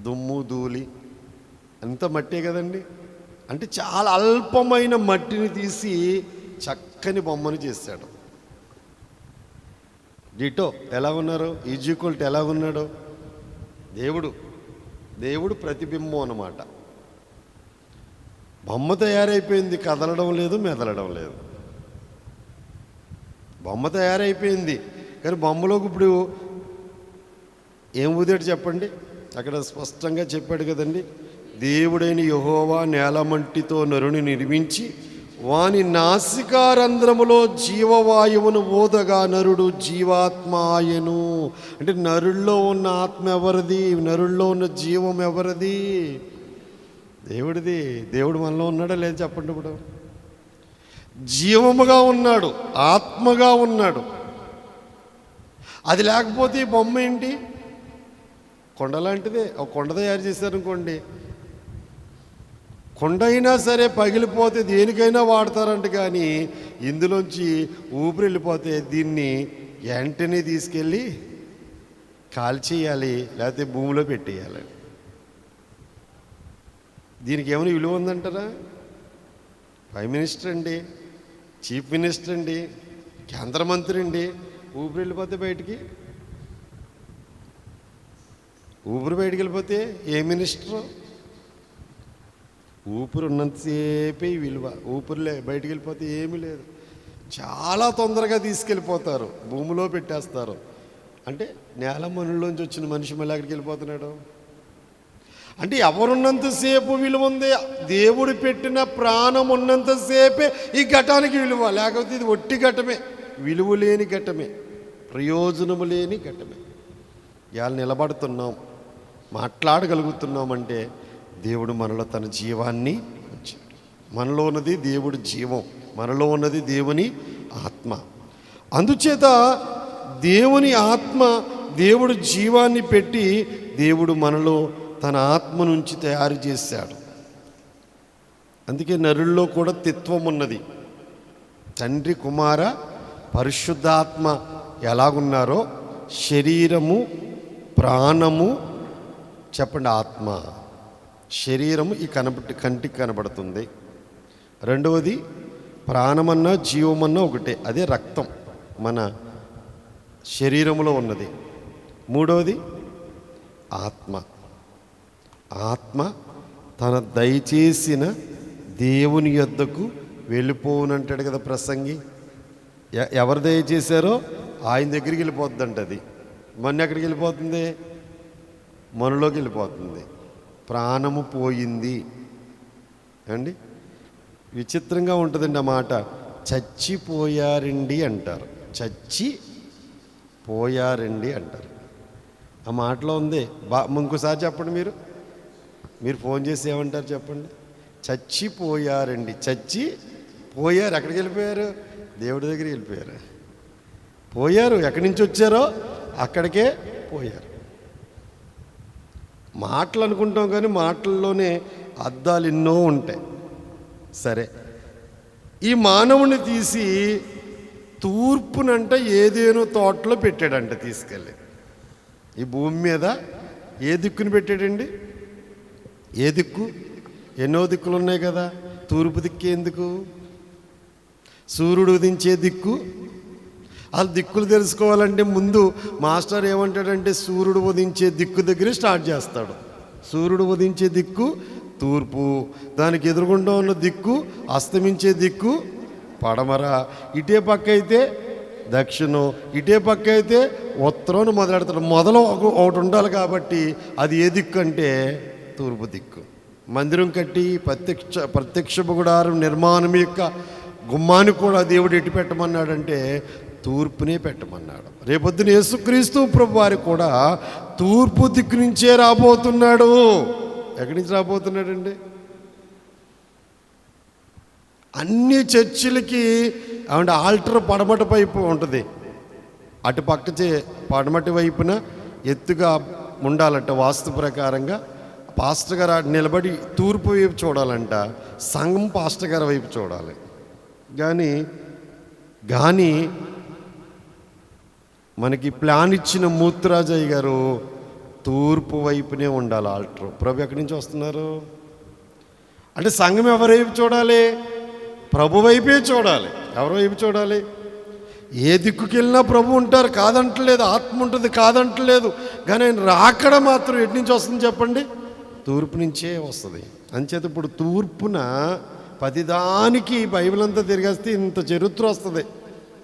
దుమ్ము ధూళి అంత మట్టే కదండి. అంటే చాలా అల్పమైన మట్టిని తీసి చక్కని బొమ్మను చేశాడు. డిటో ఎలా ఉన్నారు? ఈజ్వల్ ఎలా ఉన్నాడు? దేవుడు ప్రతిబింబం అన్నమాట. బొమ్మ తయారైపోయింది, కదలడం లేదు, మెదలడం లేదు. బొమ్మ తయారైపోయింది, కానీ బొమ్మలోకి ఇప్పుడు ఏం ఊదాడు చెప్పండి? అక్కడ స్పష్టంగా చెప్పాడు కదండి, దేవుడైన యెహోవా నేలమంటితో నరుని నిర్మించి వాని నాసికారంధ్రములో జీవవాయువును ఊదగా నరుడు జీవాత్మాయను. అంటే నరుల్లో ఉన్న ఆత్మ ఎవరిది? నరుల్లో ఉన్న జీవం ఎవరిది? దేవుడిది. దేవుడు మనలో ఉన్నాడా లేదు చెప్పండి? ఇప్పుడు జీవముగా ఉన్నాడు, ఆత్మగా ఉన్నాడు. అది లేకపోతే ఈ బొమ్మ ఏంటి? కొండ లాంటిదే. ఒక కొండ తయారు చేశారనుకోండి, కొండ అయినా సరే పగిలిపోతే దేనికైనా వాడతారంట, కానీ ఇందులోంచి ఊపిరి వెళ్ళిపోతే దీన్ని వెంటనే తీసుకెళ్ళి కాల్చేయాలి, లేకపోతే భూమిలో పెట్టేయాలి. దీనికి ఏమైనా విలువ ఉందంటారా? ప్రైమ్ మినిస్టర్ అండి, చీఫ్ మినిస్టర్ అండి, కేంద్ర మంత్రి అండి, ఊపిరి వెళ్ళిపోతే బయటికి, ఊపిరి బయటికి వెళ్ళిపోతే ఏ మినిస్టరు? ఊపిరి ఉన్నంతసేపే విలువ. ఊపిరిలే బయటికి వెళ్ళిపోతే ఏమీ లేదు. చాలా తొందరగా తీసుకెళ్ళిపోతారు, భూమిలో పెట్టేస్తారు. అంటే నేల మనుల్లోంచి వచ్చిన మనిషి మళ్ళీ అక్కడికి వెళ్ళిపోతున్నాడు. అంటే ఎవరున్నంతసేపు విలువ ఉంది? దేవుడు పెట్టిన ప్రాణం ఉన్నంతసేపే ఈ ఘటానికి విలువ. లేకపోతే ఇది ఒట్టి ఘటమే, విలువ లేని ఘటమే, ప్రయోజనము లేని ఘటమే. ఇవాళ నిలబడుతున్నాం, మాట్లాడగలుగుతున్నామంటే దేవుడు మనలో తన జీవాన్ని ఉంచాడు. మనలో ఉన్నది దేవుడి జీవం, మనలో ఉన్నది దేవుని ఆత్మ. అందుచేత దేవుని ఆత్మ, దేవుడు జీవాన్ని పెట్టి దేవుడు మనలో తన ఆత్మ నుంచి తయారు చేశాడు. అందుకే నరుల్లో కూడా తిత్వం ఉన్నది. తండ్రి, కుమార, పరిశుద్ధాత్మ ఎలాగున్నారో శరీరము, ప్రాణము, చెప్పండి, ఆత్మ. శరీరము ఈ కంటికి కనబడుతుంది. రెండవది ప్రాణమన్నా జీవమన్నా ఒకటే, అదే రక్తం మన శరీరములో ఉన్నది. మూడవది ఆత్మ. ఆత్మ తన దయచేసిన దేవుని యొద్దకు వెళ్ళిపోవునంటాడు కదా ప్రసంగి. ఎవరు దయచేశారో ఆయన దగ్గరికి వెళ్ళిపోతుందంట. అది మొన్న ఎక్కడికి వెళ్ళిపోతుంది? మనలోకి వెళ్ళిపోతుంది. ప్రాణము పోయింది అండి. విచిత్రంగా ఉంటుందండి ఆ మాట. చచ్చిపోయారండి అంటారు, చచ్చి పోయారండి అంటారు. ఆ మాటలో ఉంది. ఇంకోసారి చెప్పండి. మీరు ఫోన్ చేసి ఏమంటారు చెప్పండి? చచ్చిపోయారండి. చచ్చి పోయారు. ఎక్కడికి వెళ్ళిపోయారు? దేవుడి దగ్గరికి వెళ్ళిపోయారు. పోయారు, ఎక్కడి నుంచి వచ్చారో అక్కడికే పోయారు. మాటలు అనుకుంటాం, కానీ మాటల్లోనే అర్థాలు ఎన్నో ఉంటాయి. సరే, ఈ మానవుని తీసి తూర్పునంట ఏదేనో తోటలో పెట్టాడంట తీసుకెళ్ళి. ఈ భూమి మీద ఏ దిక్కుని పెట్టాడండి? ఏ దిక్కు? ఎన్నో దిక్కులు ఉన్నాయి కదా. తూర్పు దిక్కు ఎందుకు? సూర్యుడు ఉదించే దిక్కు. వాళ్ళు దిక్కులు తెలుసుకోవాలంటే ముందు మాస్టర్ ఏమంటాడంటే సూర్యుడు ఉదించే దిక్కు దగ్గరే స్టార్ట్ చేస్తాడు. సూర్యుడు ఉదించే దిక్కు తూర్పు, దానికి ఎదురుగుండా ఉన్న దిక్కు అస్తమించే దిక్కు పడమర, ఇటే పక్క అయితే దక్షిణం, ఇటే పక్క అయితే ఉత్తరం మొదలెడతాడు. మొదలు ఒకటి ఉండాలి కాబట్టి అది ఏ దిక్కు అంటే తూర్పు దిక్కు. మందిరం కట్టి ప్రత్యక్ష గుడారం నిర్మాణం యొక్క గుమ్మాన్ని కూడా దేవుడు ఎటు పెట్టమన్నాడంటే తూర్పునే పెట్టమన్నాడు. రేపొద్దున యేసుక్రీస్తు ప్రభు వారికి కూడా తూర్పు దిక్కు నుంచే రాబోతున్నాడు. ఎక్కడి నుంచి రాబోతున్నాడండి? అన్ని చర్చిలకి ఆల్టర్ పడమటి వైపు ఉంటుంది. అటు పక్క పడమటి వైపున ఎత్తుగా ఉండాలంట. వాస్తు ప్రకారంగా పాస్టర్ గారు నిలబడి తూర్పు వైపు చూడాలంట. సంఘం పాస్టర్ గారి వైపు చూడాలి. కానీ మనకి ప్లాన్ ఇచ్చిన మూర్తిరాజయ్య గారు తూర్పు వైపునే ఉండాలి ఆల్టర్. ప్రభు ఎక్కడి నుంచి వస్తున్నారు అంటే సంఘం ఎవరి వైపు చూడాలి? ప్రభు వైపే చూడాలి. ఎవరి వైపు చూడాలి? ఏ దిక్కుకి వెళ్ళినా ప్రభు ఉంటారు, కాదంటలేదు. ఆత్మ ఉంటుంది, కాదంటలేదు. కానీ ఆయన రాకడ మాత్రం ఎటు నుంచి వస్తుంది చెప్పండి? తూర్పు నుంచే వస్తుంది. అంచేత ఇప్పుడు తూర్పున ప్రతిదానికి బైబిల్ అంతా తిరిగేస్తే ఇంత చరిత్ర వస్తుంది.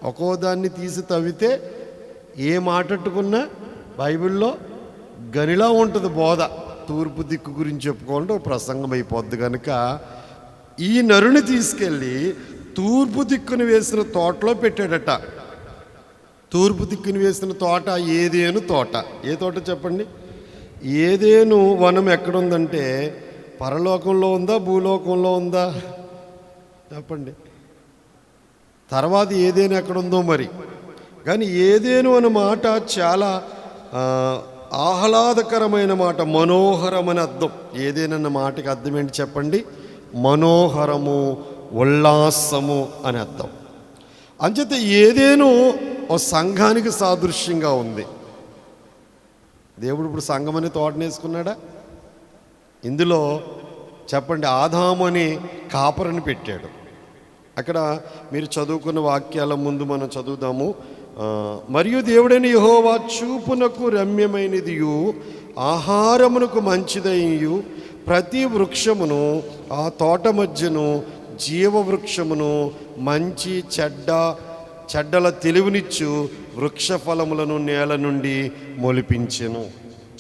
ఒక్కో దాన్ని తీసి తవ్వితే ఏ మాట్లాడుకున్నా బైబిల్లో గనిలా ఉంటుంది బోధ. తూర్పు దిక్కు గురించి చెప్పుకోవాలంటే ఒక ప్రసంగం అయిపోద్ది. కనుక ఈ నరుని తీసుకెళ్ళి తూర్పు దిక్కును వేసిన తోటలో పెట్టాడట. తూర్పు దిక్కును వేసిన తోట ఏదేను తోట. ఏ తోట చెప్పండి? ఏదేను వనం ఎక్కడుందంటే పరలోకంలో ఉందా, భూలోకంలో ఉందా చెప్పండి? తర్వాత ఏదేను ఎక్కడుందో మరి. కానీ ఏదేను అన్న మాట చాలా ఆహ్లాదకరమైన మాట, మనోహరమని అర్థం. ఏదేనన్న మాటకి అర్థం ఏంటి చెప్పండి? మనోహరము, ఉల్లాసము అని అర్థం. అంచేత ఏదేను ఓ సంఘానికి సాదృశ్యంగా ఉంది. దేవుడు ఇప్పుడు సంఘం అనే తోటనేసుకున్నాడా? ఇందులో చెప్పండి, ఆదాము అని కాపరని పెట్టాడు. అక్కడ మీరు చదువుకున్న వాక్యాల ముందు మనం చదువుదాము. మరియు దేవుడైన యెహోవా చూపునకు రమ్యమైనదియు ఆహారమునకు మంచిదయ్యు ప్రతి వృక్షమును ఆ తోట మధ్యను జీవవృక్షమును మంచి చెడ్డల తెలివినిచ్చు వృక్ష ఫలములను నేల నుండి మొలిపించెను.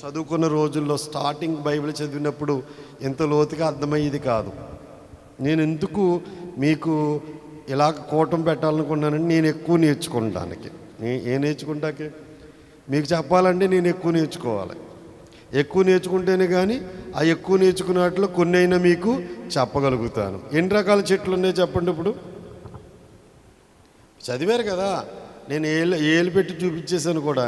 చదువుకున్న రోజుల్లో స్టార్టింగ్ బైబిల్ చదివినప్పుడు ఎంత లోతుగా అర్థమయ్యేది కాదు. నేను ఎందుకు మీకు ఇలా కోటం పెట్టాలనుకున్నానంటే నేను ఎక్కువ నేర్చుకోవడానికి. ఏం నేర్చుకుంటాకే మీకు చెప్పాలంటే నేను ఎక్కువ నేర్చుకోవాలి. ఎక్కువ నేర్చుకుంటేనే కానీ ఆ ఎక్కువ నేర్చుకున్నట్లు కొన్ని అయినా మీకు చెప్పగలుగుతాను. ఎన్ని రకాల చెట్లు ఉన్నాయో చెప్పండి. ఇప్పుడు చదివారు కదా, నేను ఏలు పెట్టి చూపించేసాను కూడా.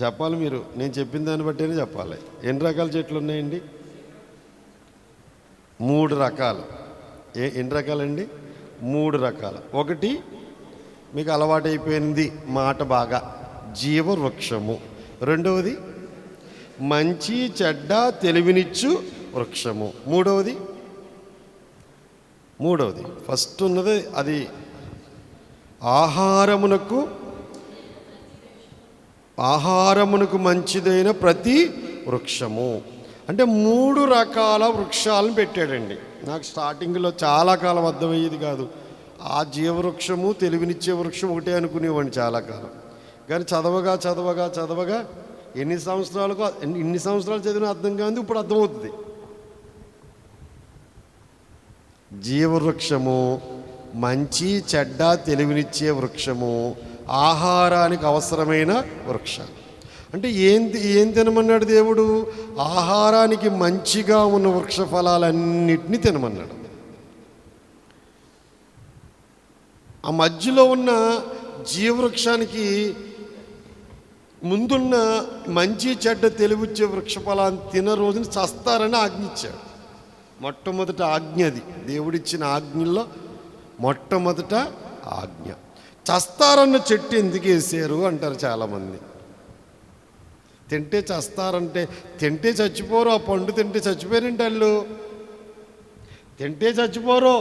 చెప్పాలి మీరు, నేను చెప్పిన దాన్ని బట్టేనే చెప్పాలి. ఎన్ని రకాల చెట్లు ఉన్నాయండి? 3 రకాలు. ఎన్ని రకాలండి? 3 రకాలు. ఒకటి మీకు అలవాటైపోయింది మాట బాగా, జీవవృక్షము. రెండవది మంచి చెడ్డ తెలివినిచ్చు వృక్షము. మూడవది ఫస్ట్ ఉన్నది అది ఆహారమునకు మంచిదైన ప్రతి వృక్షము. అంటే 3 రకాల వృక్షాలను పెట్టాడండి. నాకు స్టార్టింగ్లో చాలా కాలం అర్థమయ్యేది కాదు. ఆ జీవవృక్షము తెలివినిచ్చే వృక్షం ఒకటే అనుకునేవాడిని చాలా కాలం. కానీ చదవగా ఇన్ని సంవత్సరాలు చదివిన అర్థం కాదు, ఇప్పుడు అర్థమవుతుంది. జీవవృక్షము మంచి చెడ్డ తెలివినిచ్చే వృక్షము, ఆహారానికి అవసరమైన వృక్షం. అంటే ఏం తినమన్నాడు దేవుడు? ఆహారానికి మంచిగా ఉన్న వృక్ష ఫలాలన్నిటినీ తినమన్నాడు. ఆ మధ్యలో ఉన్న జీవవృక్షానికి ముందున్న మంచి చెడ్డ తెలివిచ్చే వృక్ష ఫలాన్ని తిన రోజున చస్తారని ఆజ్ఞించాడు. మొట్టమొదట ఆజ్ఞ అది, దేవుడిచ్చిన ఆజ్ఞల్లో మొట్టమొదట ఆజ్ఞ. చస్తారన్న చెట్టు ఎందుకు వేసారు అంటారు చాలామంది. తింటే చస్తారంటే తింటే చచ్చిపోరు. ఆ పండు తింటే చచ్చిపోయారంటే వాళ్ళు తింటే చచ్చిపోరు.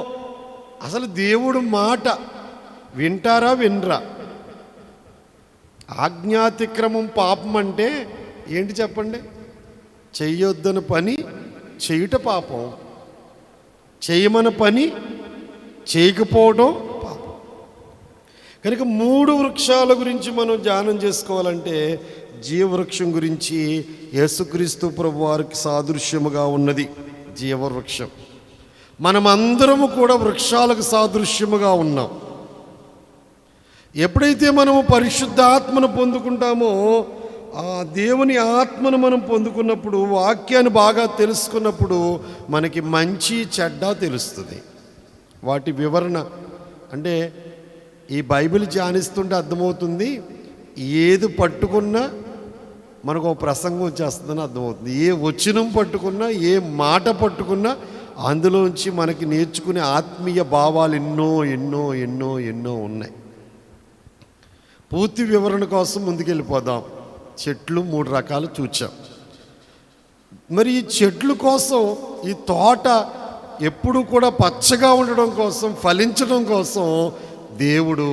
అసలు దేవుడు మాట వింటారా వినరా? ఆజ్ఞాతిక్రమం పాపం అంటే ఏంటి చెప్పండి? చెయ్యొద్దని పని చేయుట పాపం, చేయమని పని చేయకపోవడం పాపం. కనుక 3 వృక్షాల గురించి మనం ధ్యానం చేసుకోవాలంటే జీవవృక్షం గురించి యేసుక్రీస్తు ప్రభు వారికి సాదృశ్యముగా ఉన్నది జీవవృక్షం. మనమందరము కూడా వృక్షాలకు సాదృశ్యముగా ఉన్నాం. ఎప్పుడైతే మనము పరిశుద్ధాత్మను పొందుకుంటామో, ఆ దేవుని ఆత్మను మనం పొందుకున్నప్పుడు, వాక్యాన్ని బాగా తెలుసుకున్నప్పుడు మనకి మంచి చెడ్డ తెలుస్తుంది. వాటి వివరణ అంటే ఈ బైబిల్ ధ్యానిస్తుంటే అర్థమవుతుంది. ఏది పట్టుకున్నా మనకు ఒక ప్రసంగం వచ్చేస్తుందని అర్థమవుతుంది. ఏ వచనం పట్టుకున్నా, ఏ మాట పట్టుకున్నా అందులోంచి మనకి నేర్చుకునే ఆత్మీయ భావాలు ఎన్నో ఎన్నో ఎన్నో ఎన్నో ఉన్నాయి. పూర్తి వివరణ కోసం ముందుకెళ్ళిపోదాం. చెట్లు 3 రకాలు చూచాం. మరి ఈ చెట్ల కోసం, ఈ తోట ఎప్పుడు కూడా పచ్చగా ఉండడం కోసం, ఫలించడం కోసం దేవుడు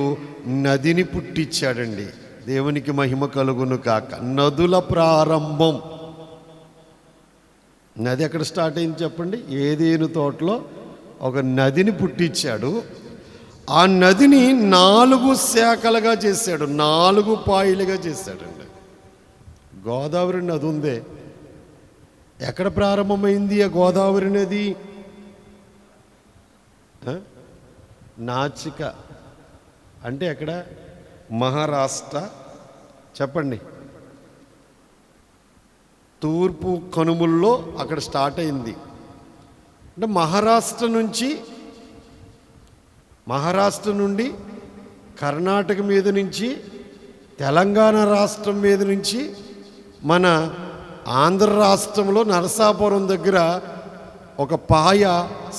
నదిని పుట్టించాడండి. దేవునికి మహిమ కలుగును కాక. నదుల ప్రారంభం, నది ఎక్కడ స్టార్ట్ అయింది చెప్పండి? ఏదేను తోటలో ఒక నదిని పుట్టించాడు. ఆ నదిని 4 శాఖలుగా చేశాడు, 4 పాయలుగా చేశాడండి. గోదావరి నది ఉందే, ఎక్కడ ప్రారంభమైంది ఆ గోదావరి నది? నాచిక అంటే ఎక్కడ? మహారాష్ట్ర. చెప్పండి, తూర్పు కనుమల్లో అక్కడ స్టార్ట్ అయింది. అంటే మహారాష్ట్ర నుండి కర్ణాటక మీద నుంచి, తెలంగాణ రాష్ట్రం మీద నుంచి మన ఆంధ్ర రాష్ట్రంలో నరసాపురం దగ్గర ఒక పాయ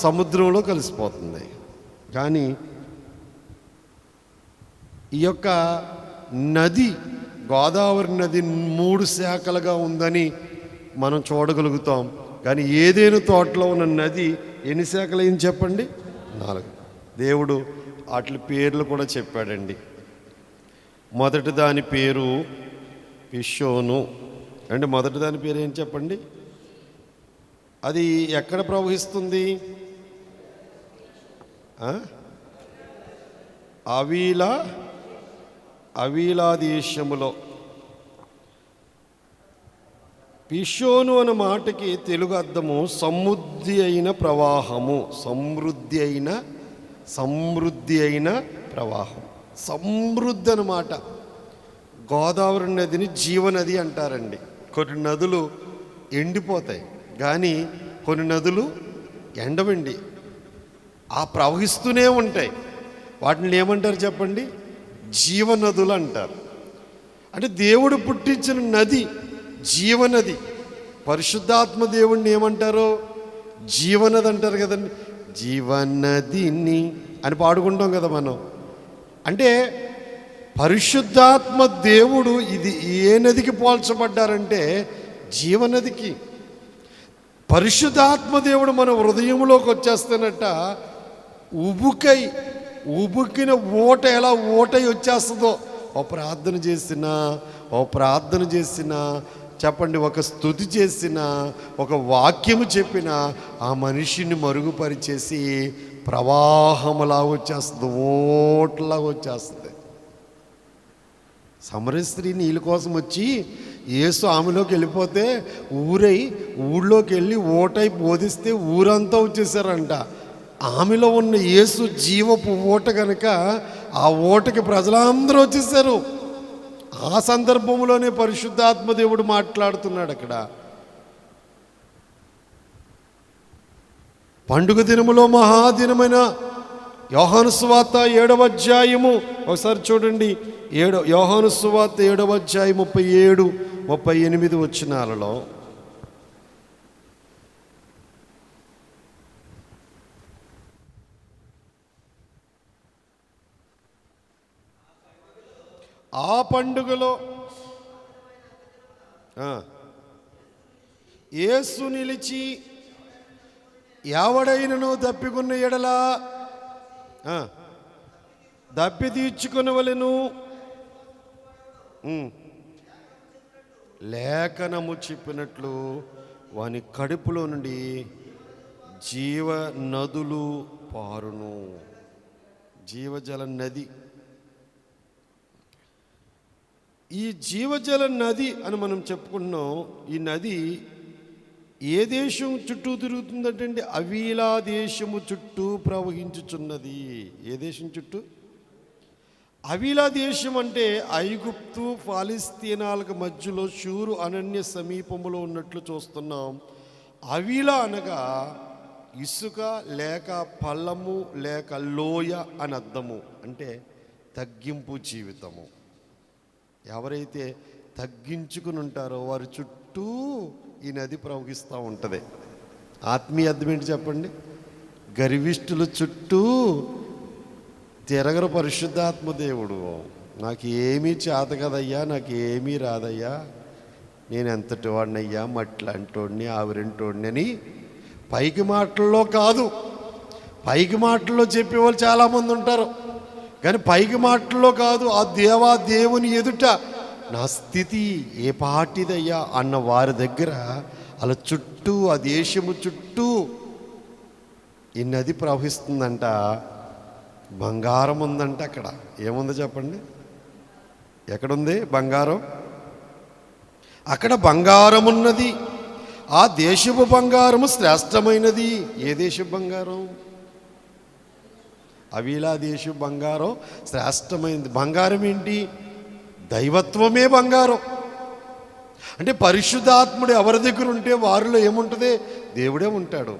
సముద్రంలో కలిసిపోతుంది. కానీ ఈ యొక్క నది, గోదావరి నది 3 శాఖలుగా ఉందని మనం చూడగలుగుతాం. కానీ ఏదేను తోటలో ఉన్న నది ఎన్ని శాఖలు అయింది చెప్పండి? 4. దేవుడు వాటి పేర్లు కూడా చెప్పాడండి. మొదటి దాని పేరు పిషోను. అంటే మొదటి దాని పేరు ఏం చెప్పండి? అది ఎక్కడ ప్రవహిస్తుంది? అవీలా దేశములో. పిషోను అనే మాటకి తెలుగు అర్థము సమృద్ధి అయిన ప్రవాహము. సమృద్ధి అయిన ప్రవాహం. సమృద్ధి అన్నమాట. గోదావరి నదిని జీవనది అంటారండి. కొన్ని నదులు ఎండిపోతాయి, కానీ కొన్ని నదులు ఎండవండి, ఆ ప్రవహిస్తూనే ఉంటాయి. వాటిని ఏమంటారు చెప్పండి? జీవనదులు అంటారు. అంటే దేవుడు పుట్టించిన నది జీవనది. పరిశుద్ధాత్మ దేవుణ్ణి ఏమంటారు? జీవనది అంటారు కదండి. జీవనదిని అని పాడుకుంటాం కదా మనం. అంటే పరిశుద్ధాత్మ దేవుడు ఇది ఏ నదికి పోల్చబడ్డారంటే జీవనదికి. పరిశుద్ధాత్మ దేవుడు మన హృదయంలోకి వచ్చేస్తున్నట్ట ఉబుకిన ఊట ఎలా ఊటై వచ్చేస్తుందో. ఓ ప్రార్థన చేసినా చెప్పండి, ఒక స్తుతి చేసినా, ఒక వాక్యము చెప్పినా ఆ మనిషిని మరుగుపరిచేసి ప్రవాహములా వచ్చేస్తుంది, ఓట్లా వచ్చేస్తుంది. సమరయ స్త్రీ నీళ్ళ కోసం వచ్చి యేసు ఆమెలోకి వెళ్ళిపోతే ఊళ్ళోకి వెళ్ళి ఓటై బోధిస్తే ఊరంతా వచ్చేసారంట. ఆమెలో ఉన్న యేసు జీవపు ఓట కనుక ఆ ఓటకి ప్రజలందరూ వచ్చేసారు. ఆ సందర్భంలోనే పరిశుద్ధాత్మ దేవుడు మాట్లాడుతున్నాడు అక్కడ. పండుగ దినములో మహాదినమైన యోహాను సువార్త 7వ అధ్యాయము ఒకసారి చూడండి. యోహాను సువార్త 7వ అధ్యాయం 37, 38 వచనాలలో ఆ పండుగలో యేసు నిలిచి ఎవడైనను దప్పికొన్న ఎడల దప్పి తీర్చుకొనవలెను. లేఖనము చెప్పినట్లు వాని కడుపులో నుండి జీవ నదులు పారును. జీవజల నది. ఈ జీవజల నది అని మనం చెప్పుకుంటున్నాం. ఈ నది ఏ దేశం చుట్టూ తిరుగుతుందంటే అవీలా దేశము చుట్టూ ప్రవహించుచున్నది. ఏ దేశం చుట్టూ? అవీలా దేశం అంటే ఐగుప్తు ఫలిస్తీనాలకు మధ్యలో షూరు అనన్య సమీపంలో ఉన్నట్లు చూస్తున్నాం. అవీలా అనగా ఇసుక లేక పల్లము లేక లోయ అని అర్థము. అంటే తగ్గింపు జీవితము. ఎవరైతే తగ్గించుకుని ఉంటారో వారి చుట్టూ ఈ నది ప్రవహిస్తూ ఉంటుంది. ఆత్మీయ అర్థం ఏంటి చెప్పండి? గర్విష్ఠుల చుట్టూ తిరగరు పరిశుద్ధాత్మ దేవుడు. నాకు ఏమీ చేత కదయ్యా, నాకు ఏమీ రాదయ్యా, నేను ఎంతటి వాడినయ్యా, మట్లాంటోడిని, ఆవిరింటోడిని అని పైకి మాటల్లో కాదు. పైకి మాటల్లో చెప్పేవాళ్ళు చాలామంది ఉంటారు, కానీ పైకి మాటల్లో కాదు. ఆ దేవుని ఎదుట నా స్థితి ఏ పాటిదయ్యా అన్న వారి దగ్గర అలా చుట్టూ ఆ దేశము చుట్టూ ఈ నది ప్రవహిస్తుందంట. బంగారం ఉందంట అక్కడ. ఏముందో చెప్పండి? ఎక్కడుంది బంగారం? అక్కడ బంగారం ఉన్నది. ఆ దేశపు బంగారము శ్రేష్టమైనది. ఏ దేశపు బంగారం? అవిలా దేశపు బంగారం శ్రేష్టమైనది. బంగారం ఏంటి? దైవత్వమే బంగారం. అంటే పరిశుద్ధాత్ముడు ఎవరి దగ్గర ఉంటే వారిలో ఏముంటుంది? దేవుడే ఉంటాడు.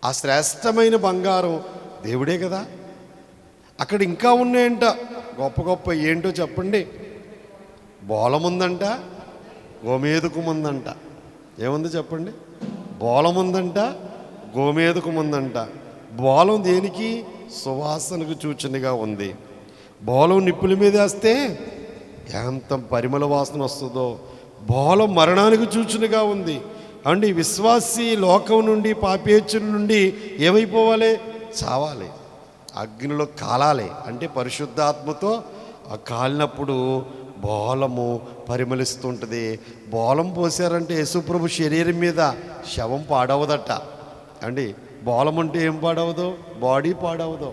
ఆ శ్రేష్టమైన బంగారం దేవుడే కదా. అక్కడ ఇంకా ఉన్నాయంట గొప్ప గొప్ప. ఏంటో చెప్పండి? బోలముందంట, గోమేధకముందంట. ఏముంది చెప్పండి? బోలముందంట, గోమేధకముందంట. బోలం దేనికి? సువాసనకు సూచనగా ఉంది. బోలం నిప్పుల మీద వేస్తే ఎంత పరిమళ వాసన వస్తుందో. బోలం మరణానికి సూచనగా ఉంది. అండి విశ్వాసి లోకం నుండి, పాపేచ్చుల నుండి ఏమైపోవాలి? చావాలి, అగ్నిలో కాలాలి. అంటే పరిశుద్ధాత్మతో కాలినప్పుడు బోలము పరిమళిస్తుంటుంది. బోలం పోసారంటే యేసుప్రభు శరీరం మీద శవం పాడవదట అండి. బోలం అంటే ఏం పాడవదు? బాడీ పాడవదు.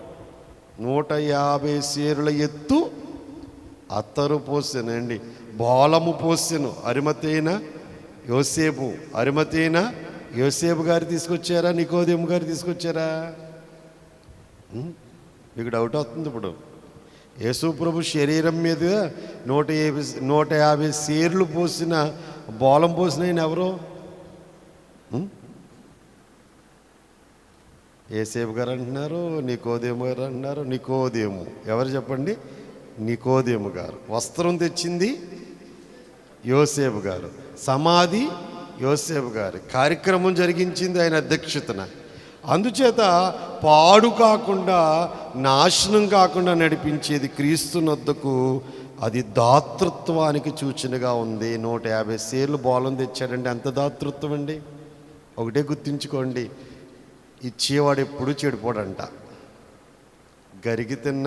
150 సేరుల ఎత్తు అత్తరు పోసెనండి. బోలము పోసెను. అరిమతైన యోసేపు గారు తీసుకొచ్చారా? నికోదేము గారు తీసుకొచ్చారా? మీకు డౌట్ అవుతుంది ఇప్పుడు. యేసు ప్రభు శరీరం మీద 150 సేర్లు పోసిన బోలం పోసిన ఆయన ఎవరు? యేసేపు గారు అంటున్నారు, నికోదేము గారు అంటున్నారు. నికోదేము ఎవరు చెప్పండి? నికోదేము గారు. వస్త్రం తెచ్చింది యోసేపు గారు. సమాధి యోసేపు గారు. కార్యక్రమం జరిగించింది ఆయన అధ్యక్షతన. అందుచేత పాడు కాకుండా, నాశనం కాకుండా నడిపించేది క్రీస్తునొద్దకు. అది దాతృత్వానికి సూచనగా ఉంది. 150 సేర్లు బోలం తెచ్చాడండి. అంత దాతృత్వం అండి. ఒకటే గుర్తుంచుకోండి, ఇచ్చేవాడు ఎప్పుడు చెడిపోడంట. గరిగి తిన్న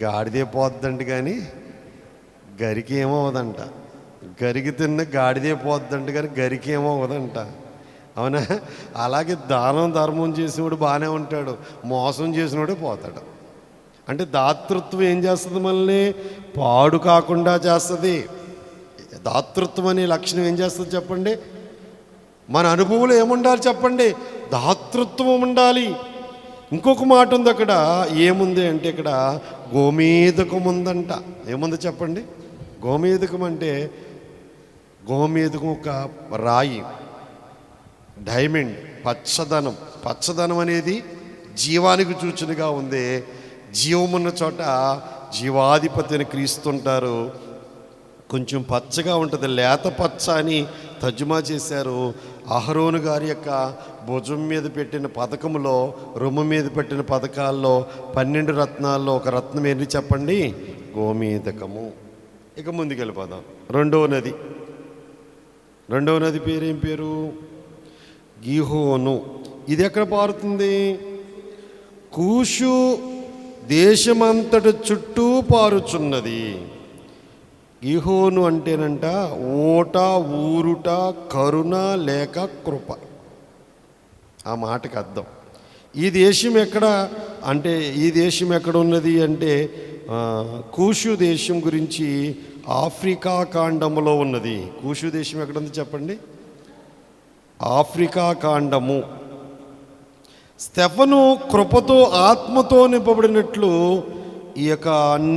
గాడిదే పోద్దంట, కానీ గరికి ఏమవదంట. గరిగి తిన్న గాడిదే పోద్దంట, కానీ గరికి ఏమవదంట. అవునా? అలాగే దానం ధర్మం చేసినవాడు బాగానే ఉంటాడు, మోసం చేసినవాడే పోతాడు. అంటే దాతృత్వం ఏం చేస్తుంది? మనల్ని పాడు కాకుండా చేస్తుంది. దాతృత్వం అనే లక్షణం ఏం చేస్తుంది చెప్పండి? మన అనుభవంలో ఏముండాలి చెప్పండి? దాతృత్వం ఉండాలి. ఇంకొక మాట ఉంది అక్కడ. ఏముంది అంటే ఇక్కడ గోమేధకం ఉందంట. ఏముంది చెప్పండి? గోమేధకం అంటే, గోమేధకం ఒక రాయి, డైమండ్, పచ్చదనం. పచ్చదనం అనేది జీవానికి సూచనగా ఉంది. జీవమున్న చోట జీవాధిపతి అని క్రీస్తుంటారు. కొంచెం పచ్చగా ఉంటుంది, లేత పచ్చ అని తర్జుమా చేశారు. అహరోను గారి యొక్క భుజం మీద పెట్టిన పథకంలో, రొమ్ము మీద పెట్టిన పథకాల్లో 12 రత్నాల్లో ఒక రత్నం ఏంటి చెప్పండి? గోమేధకము. ఇక ముందుకెళ్ళిపోదాం. రెండవ నది పేరేం పేరు? గిహోను. ఇది ఎక్కడ పారుతుంది? కూషు దేశమంతటి చుట్టూ పారుచున్నది. గిహోను అంటేనంట ఓట, ఊరుట, కరుణ లేక కృప. ఆ మాటకి అర్థం. ఈ దేశం ఎక్కడ అంటే, ఈ దేశం ఎక్కడ ఉన్నది అంటే, కూషు దేశం గురించి ఆఫ్రికా ఖండములో ఉన్నది. కూషు దేశం ఎక్కడ ఉంది చెప్పండి? ఆఫ్రికా ఖండము. స్తెఫను కృపతో, ఆత్మతో నింపబడినట్లు ఈ యొక్క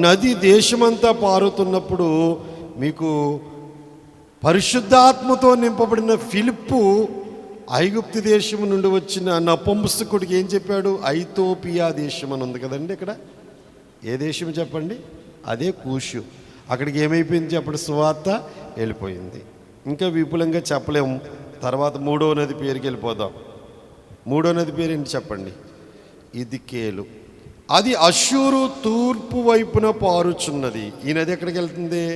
నది దేశమంతా పారుతున్నప్పుడు మీకు పరిశుద్ధాత్మతో నింపబడిన ఫిలిప్పు ఐగుప్తు దేశం నుండి వచ్చిన నపుంసకుడికి ఏం చెప్పాడు? ఐథోపియా దేశం అని ఉంది కదండి. ఇక్కడ ఏ దేశం చెప్పండి? అదే కూషు. అక్కడికి ఏమైపోయింది చెప్పండి? సువార్త వెళ్ళిపోయింది. ఇంకా విపులంగా చెప్పలేము. తర్వాత 3వ నది పేరుకి వెళ్ళిపోదాం. 3వ నది పేరు ఏంటి చెప్పండి? ఇదికేలు. అది అష్షూరు తూర్పు వైపున పారుచున్నది. ఈ నది ఎక్కడికి వెళ్తుంది?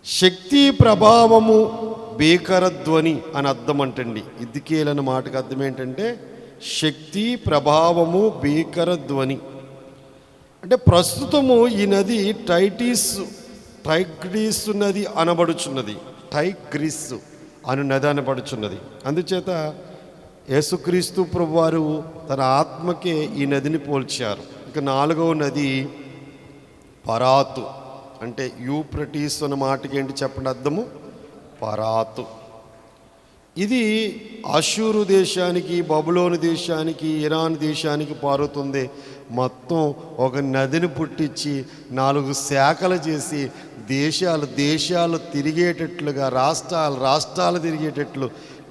శక్తి, ప్రభావము, భీకర ధ్వని అని అర్థం అంటండి. ఇదికేలు అన్న మాటకు అర్థం ఏంటంటే శక్తి, ప్రభావము, భీకర ధ్వని. అంటే ప్రస్తుతము ఈ నది టైగ్రీస్ నది అనబడుచున్నది. టైగ్రిస్ అను నది అనబడుచున్నది. అందుచేత యేసుక్రీస్తు ప్రభువారు తన ఆత్మకే ఈ నదిని పోల్చారు. ఇక 4వ నది పరాతు. అంటే యూప్రటీస్ అన్న మాటకి ఏంటి చెప్పండి అర్థము? పరాతు. ఇది అషూరు దేశానికి, బబులోను దేశానికి, ఇరాన్ దేశానికి పారుతుంది. మొత్తం ఒక నదిని పుట్టించి 4 శాఖలు చేసి దేశాలు తిరిగేటట్లుగా, రాష్ట్రాలు తిరిగేటట్లు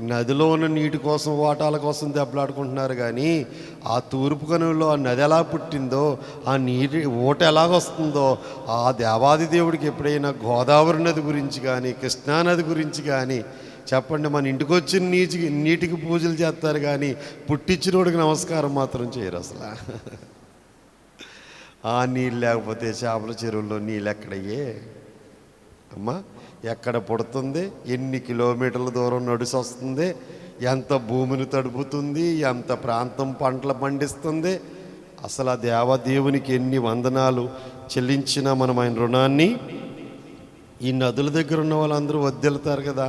నదిలో ఉన్న నీటి కోసం, వాటాల కోసం దెబ్బలాడుకుంటున్నారు. కానీ ఆ తూర్పు కనులో ఆ నది ఎలా పుట్టిందో, ఆ నీటి ఓట ఎలాగొస్తుందో, ఆ దేవాది దేవుడికి ఎప్పుడైనా గోదావరి నది గురించి కానీ, కృష్ణానది గురించి కానీ చెప్పండి. మన ఇంటికి వచ్చిన నీటికి పూజలు చేస్తారు కానీ పుట్టించినోడికి నమస్కారం మాత్రం చేయరు అసలు. ఆ నీళ్ళు లేకపోతే చేపల చెరువుల్లో నీళ్ళు ఎక్కడయ్యే అమ్మా? ఎక్కడ పుడుతుంది? ఎన్ని కిలోమీటర్ల దూరం నడిచి వస్తుంది? ఎంత భూమిని తడుపుతుంది? ఎంత ప్రాంతం పంటలు పండిస్తుంది? అసలు ఆ దేవదేవునికి ఎన్ని వందనాలు చెల్లించినా మనం ఆయన రుణాన్ని ఈ నదుల దగ్గర ఉన్న వాళ్ళందరూ వద్దెళ్తారు కదా.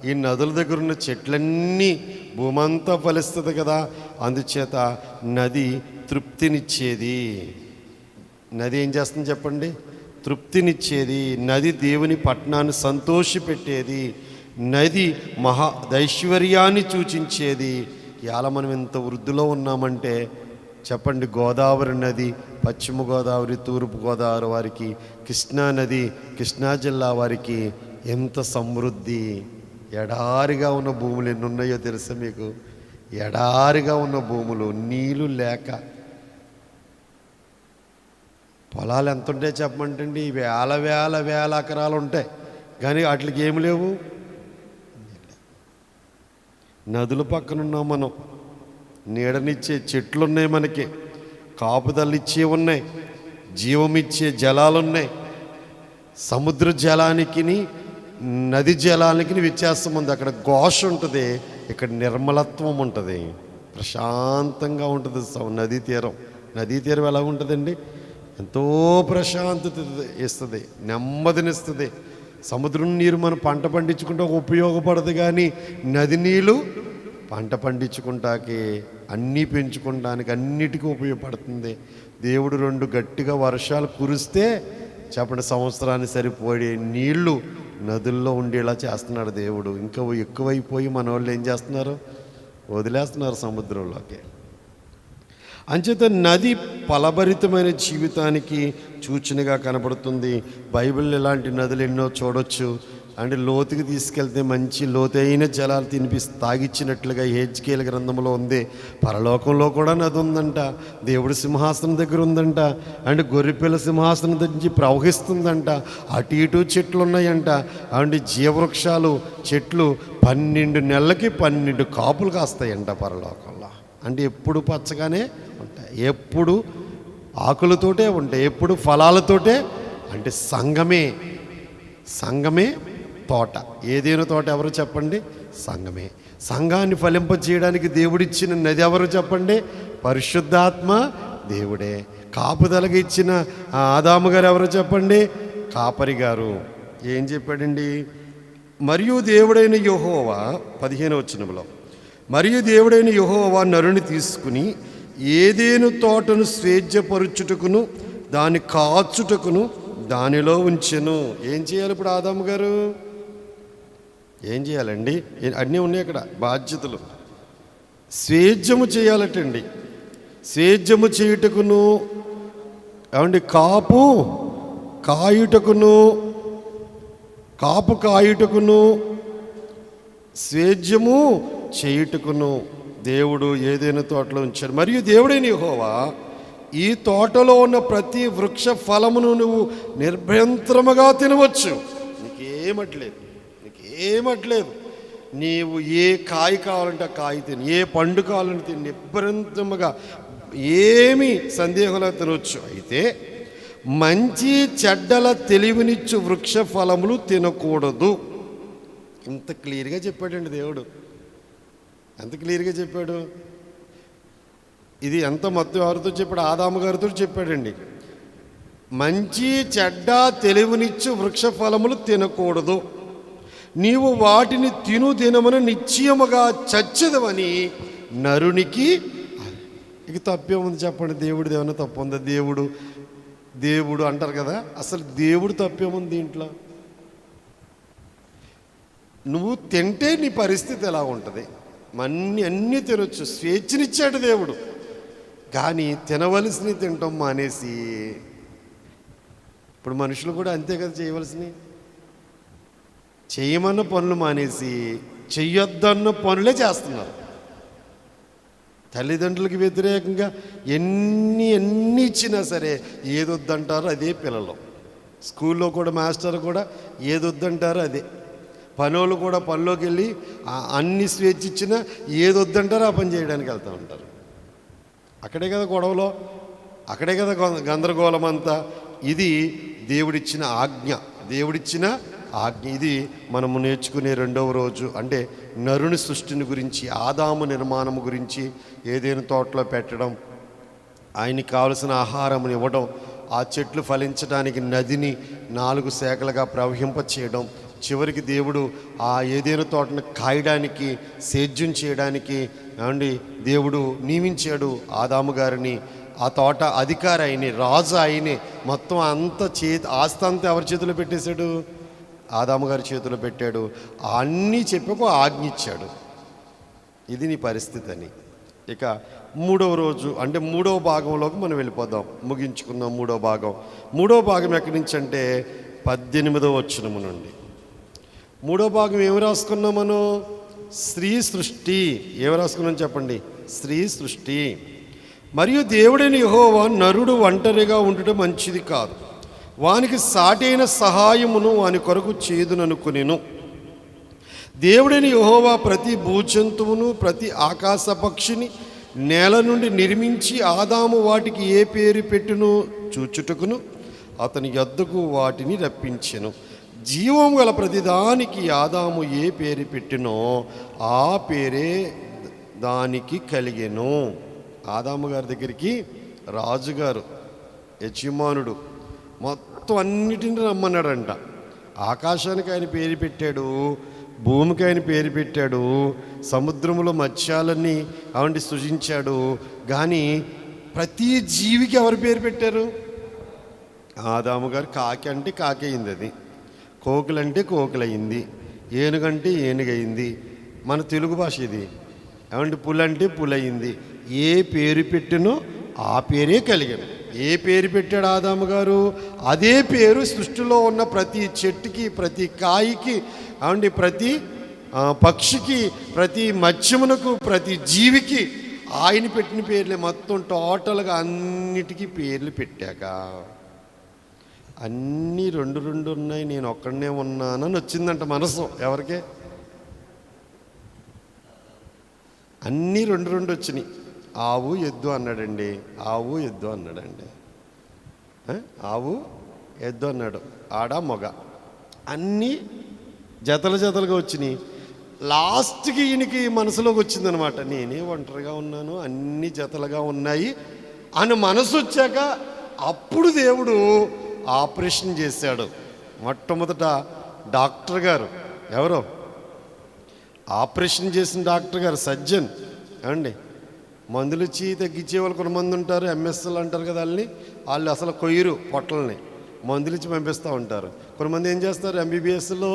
ఈ నదుల దగ్గర ఉన్న చెట్లన్నీ భూమంతా ఫలిస్తుంది కదా. అందుచేత నది తృప్తినిచ్చేది. నది ఏం చేస్తుంది చెప్పండి? తృప్తినిచ్చేది. నది దేవుని పట్టణాన్ని సంతోషపెట్టేది. నది ఐశ్వర్యాన్ని సూచించేది. ఇవాళ మనం ఇంత వృద్ధిలో ఉన్నామంటే చెప్పండి, గోదావరి నది, పశ్చిమ గోదావరి, తూర్పు గోదావరి వారికి, కృష్ణా నది, కృష్ణా జిల్లా వారికి ఎంత సమృద్ధి. ఎడారిగా ఉన్న భూములు ఎన్ని ఉన్నాయో తెలుసా మీకు? ఎడారిగా ఉన్న భూములు, నీళ్ళు లేక పొలాలు ఎంత ఉంటాయి చెప్పమంటండి? వేల ఎకరాలు ఉంటాయి, కానీ వాటికి ఏమి లేవు. నదుల పక్కన ఉన్నాం మనం. నీడనిచ్చే చెట్లు ఉన్నాయి, మనకి కాపుదలిచ్చే ఉన్నాయి, జీవమిచ్చే జలాలున్నాయి. సముద్ర జలానికి నది జలానికి వ్యత్యాసం ఉంది. అక్కడ ఘోష ఉంటుంది, ఇక్కడ నిర్మలత్వం ఉంటుంది, ప్రశాంతంగా ఉంటుంది. నదీ తీరం ఎలా ఉంటుందండి? ఎంతో ప్రశాంతత ఇస్తుంది, నెమ్మదినిస్తుంది. సముద్రం నీరు మనం పంట పండించుకుంటే ఉపయోగపడదు, కానీ నది నీళ్ళు పంట పండించుకుంటాకి, అన్నీ పెంచుకోవడానికి, అన్నిటికీ ఉపయోగపడుతుంది. దేవుడు 2 గట్టిగా వర్షాలు కురిస్తే చెప్పండి, సంవత్సరానికి సరిపోయే నీళ్లు నదుల్లో ఉండేలా చేస్తున్నాడు దేవుడు. ఇంకా ఎక్కువైపోయి మన వాళ్ళు ఏం చేస్తున్నారు? వదిలేస్తున్నారు సముద్రంలోకి. అంచేత నది ఫలభరితమైన జీవితానికి సూచనగా కనబడుతుంది. బైబిల్ ఇలాంటి నదులు ఎన్నో చూడొచ్చు. అంటే లోతుకి తీసుకెళ్తే మంచి లోతైన జలాలు తాగిచ్చినట్లుగా హెజ్కేల్ గ్రంథంలో ఉంది. పరలోకంలో కూడా నది ఉందంట, దేవుడి సింహాసనం దగ్గర ఉందంట, అంటే గొర్రెపిల్ల సింహాసనం నుంచి ప్రవహిస్తుందంట. అటు ఇటు చెట్లు ఉన్నాయంట. అంటే జీవవృక్షాలు, చెట్లు 12 నెలలకి 12 కాపులు కాస్తాయంట పరలోకంలో. అంటే ఎప్పుడు పచ్చగానే ఉంటాయి, ఎప్పుడు ఆకులతోటే ఉంటాయి, ఎప్పుడు ఫలాలతోటే. అంటే సంఘమే తోట. ఏదైనా తోట ఎవరు చెప్పండి? సంఘమే. సంఘాన్ని ఫలింపజేయడానికి దేవుడిచ్చిన నది ఎవరు చెప్పండి? పరిశుద్ధాత్మ దేవుడే. కాపుదలకి ఇచ్చిన ఆదాము గారు ఎవరు చెప్పండి? కాపరి గారు. ఏం చెప్పాడండి? మరియు దేవుడైన యెహోవా 15వ వచనంలో, మరియు దేవుడైన యెహోవా నరుని తీసుకుని ఏదేను తోటను స్వేచ్ఛపరుచుటకును దాన్ని కాచుటకును దానిలో ఉంచెను. ఏం చేయాలి ఇప్పుడు ఆదాము గారు? ఏం చేయాలండి? అన్నీ ఉన్నాయి అక్కడ బాధ్యతలు. స్వేచ్ఛము చేయాలటండి. స్వేచ్ఛము చేయుటకును, ఏమండి, కాపు కాయుటకును స్వేచ్ఛము చేయుటకును దేవుడు ఏదైనా తోటలో ఉంచాడు. మరియు దేవుడైన యెహోవా ఈ తోటలో ఉన్న ప్రతి వృక్ష ఫలమును నువ్వు నిర్భయంతరముగా తినవచ్చు. నీకేమట్లేదు. నీవు ఏ కాయ కావాలంటే ఆ కాయ తిని, ఏ పండు కావాలంటే తిని, నిర్భయంతముగా ఏమీ సందేహంలో తినవచ్చు. అయితే మంచి చెడ్డల తెలివినిచ్చు వృక్ష ఫలములు తినకూడదు. ఇంత క్లియర్గా చెప్పాడండి దేవుడు. ఎంత క్లియర్గా చెప్పాడు! ఇది ఎంత మొత్తం ఎవరితో చెప్పాడు? ఆదాము గారితో చెప్పాడండి. మంచి చెడ్డ తెలివినిచ్చు వృక్ష ఫలములు తినకూడదు. నీవు వాటిని తిను దినమున నిశ్చయముగా చచ్చదవని నరునికి. ఇక తప్పేముంది చెప్పండి? దేవుడిది ఏమైనా తప్పు ఉందా? దేవుడు అంటారు కదా, అసలు దేవుడు తప్పేముంది దీంట్లో? నువ్వు తింటే నీ పరిస్థితి ఎలా ఉంటుంది? అన్నీ తినొచ్చు, స్వేచ్ఛనిచ్చాడు దేవుడు. కానీ తినవలసినవి తినటం మానేసి, ఇప్పుడు మనుషులు కూడా అంతే కదా చేయవలసినవి, చేయమన్న పనులు మానేసి చెయ్యొద్దన్న పనులే చేస్తున్నారు. తల్లిదండ్రులకి వ్యతిరేకంగా ఎన్ని ఇచ్చినా సరే ఏదొద్దంటారో అదే పిల్లలు. స్కూల్లో కూడా మాస్టర్ కూడా ఏదొద్దంటారో అదే. పనులు కూడా పనిలోకి వెళ్ళి అన్ని స్వేచ్ఛ ఇచ్చినా ఏదొద్దంటారో ఆ పని చేయడానికి వెళ్తూ ఉంటారు. అక్కడే కదా గొడవలో, అక్కడే కదా గందరగోళం అంతా. ఇది దేవుడిచ్చిన ఆజ్ఞ, ఇది మనము నేర్చుకునే రెండవ రోజు. అంటే నరుని సృష్టిని గురించి, ఆదాము నిర్మాణం గురించి, ఏదైనా తోటలో పెట్టడం, ఆయనకి కావలసిన ఆహారం ఇవ్వడం, ఆ చెట్లు ఫలించడానికి నదిని 4 శాఖలుగా ప్రవహింప చేయడం, చివరికి దేవుడు ఆ ఏదైనా తోటను కాయడానికి, సేద్యం చేయడానికి దేవుడు నియమించాడు ఆదాము గారిని. ఆ తోట అధికారి అయినే, రాజు అయినే, మొత్తం ఆస్తి అంతా ఎవరి చేతిలో పెట్టేశాడు? ఆదాము గారి చేతిలో పెట్టాడు. అన్నీ చెప్పకు ఆజ్ఞ ఇచ్చాడు, ఇది నీ పరిస్థితి అని. ఇక మూడవ రోజు అంటే మూడవ భాగంలోకి మనం వెళ్ళిపోదాం, ముగించుకుందాం. మూడవ భాగం ఎక్కడి నుంచి అంటే 18వ వచనము నుండి. మూడో భాగం ఏమి రాసుకున్నాం మనం? స్త్రీ సృష్టి. ఏమి రాసుకున్నాం చెప్పండి? స్త్రీ సృష్టి. మరియు దేవుడైన యెహోవా నరుడు ఒంటరిగా ఉండటం మంచిది కాదు, వానికి సాటైన సహాయమును వాని కొరకు చేదుననుకొనెను. దేవుడైన యెహోవా ప్రతి భూజంతువును ప్రతి ఆకాశ పక్షిని నేల నుండి నిర్మించి ఆదాము వాటికి ఏ పేరు పెట్టును చూచుటకును అతని యొద్దకు వాటిని రప్పించెను. జీవం గల ప్రతిదానికి ఆదాము ఏ పేరు పెట్టినో ఆ పేరే దానికి కలిగెను. ఆదాము గారి దగ్గరికి రాజుగారు, యజమానుడు మొత్తం అన్నిటిని రమ్మన్నాడంట. ఆకాశానికి ఆయన పేరు పెట్టాడు, భూమికి ఆయన పేరు పెట్టాడు, సముద్రములో మత్స్యాలన్నీ సృజించాడు. కానీ ప్రతి జీవికి ఎవరు పేరు పెట్టారు? ఆదాము గారు. కాకి అంటే కాకి అయింది, అది కోకిలంటే కోకిలయింది, ఏనుగంటే ఏనుగయింది. మన తెలుగు భాష ఇది. పులంటే పులయింది. ఏ పేరు పెట్టినో ఆ పేరే కలిగాను. ఏ పేరు పెట్టాడు ఆదాము గారు, అదే పేరు సృష్టిలో ఉన్న ప్రతి చెట్టుకి, ప్రతి కాయికి, ప్రతి పక్షికి, ప్రతి మత్స్యమునకు, ప్రతి జీవికి ఆయన పెట్టిన పేర్లే. మొత్తం టోటల్గా అన్నిటికీ పేర్లు పెట్టాక అన్నీ 2 ఉన్నాయి, నేను ఒక్కడనే ఉన్నానని వచ్చిందంట మనసు. ఎవరికే? అన్నీ 2 వచ్చినాయి. ఆవు ఎద్దు అన్నాడండి, ఆవు ఎద్దు అన్నాడండి, ఆవు ఎద్దు అన్నాడు, ఆడ మొగ, అన్నీ జతలుగా వచ్చినాయి. లాస్ట్కి ఈయనకి మనసులోకి వచ్చిందనమాట, నేనే ఒంటరిగా ఉన్నాను, అన్ని జతలుగా ఉన్నాయి అని మనసు వచ్చాక అప్పుడు దేవుడు ఆపరేషన్ చేశాడు. మొట్టమొదట డాక్టర్ గారు, ఎవరో ఆపరేషన్ చేసిన డాక్టర్ గారు, సర్జన్. మందులు ఇచ్చి తగ్గించే వాళ్ళు కొంతమంది ఉంటారు, ఎంఎస్ఎల్ అంటారు కదా, వాళ్ళు అసలు కొయ్యరు పొట్టలని, మందులు ఇచ్చి పంపిస్తూ ఉంటారు. కొంతమంది ఏం చేస్తారు, ఎంబీబీఎస్లో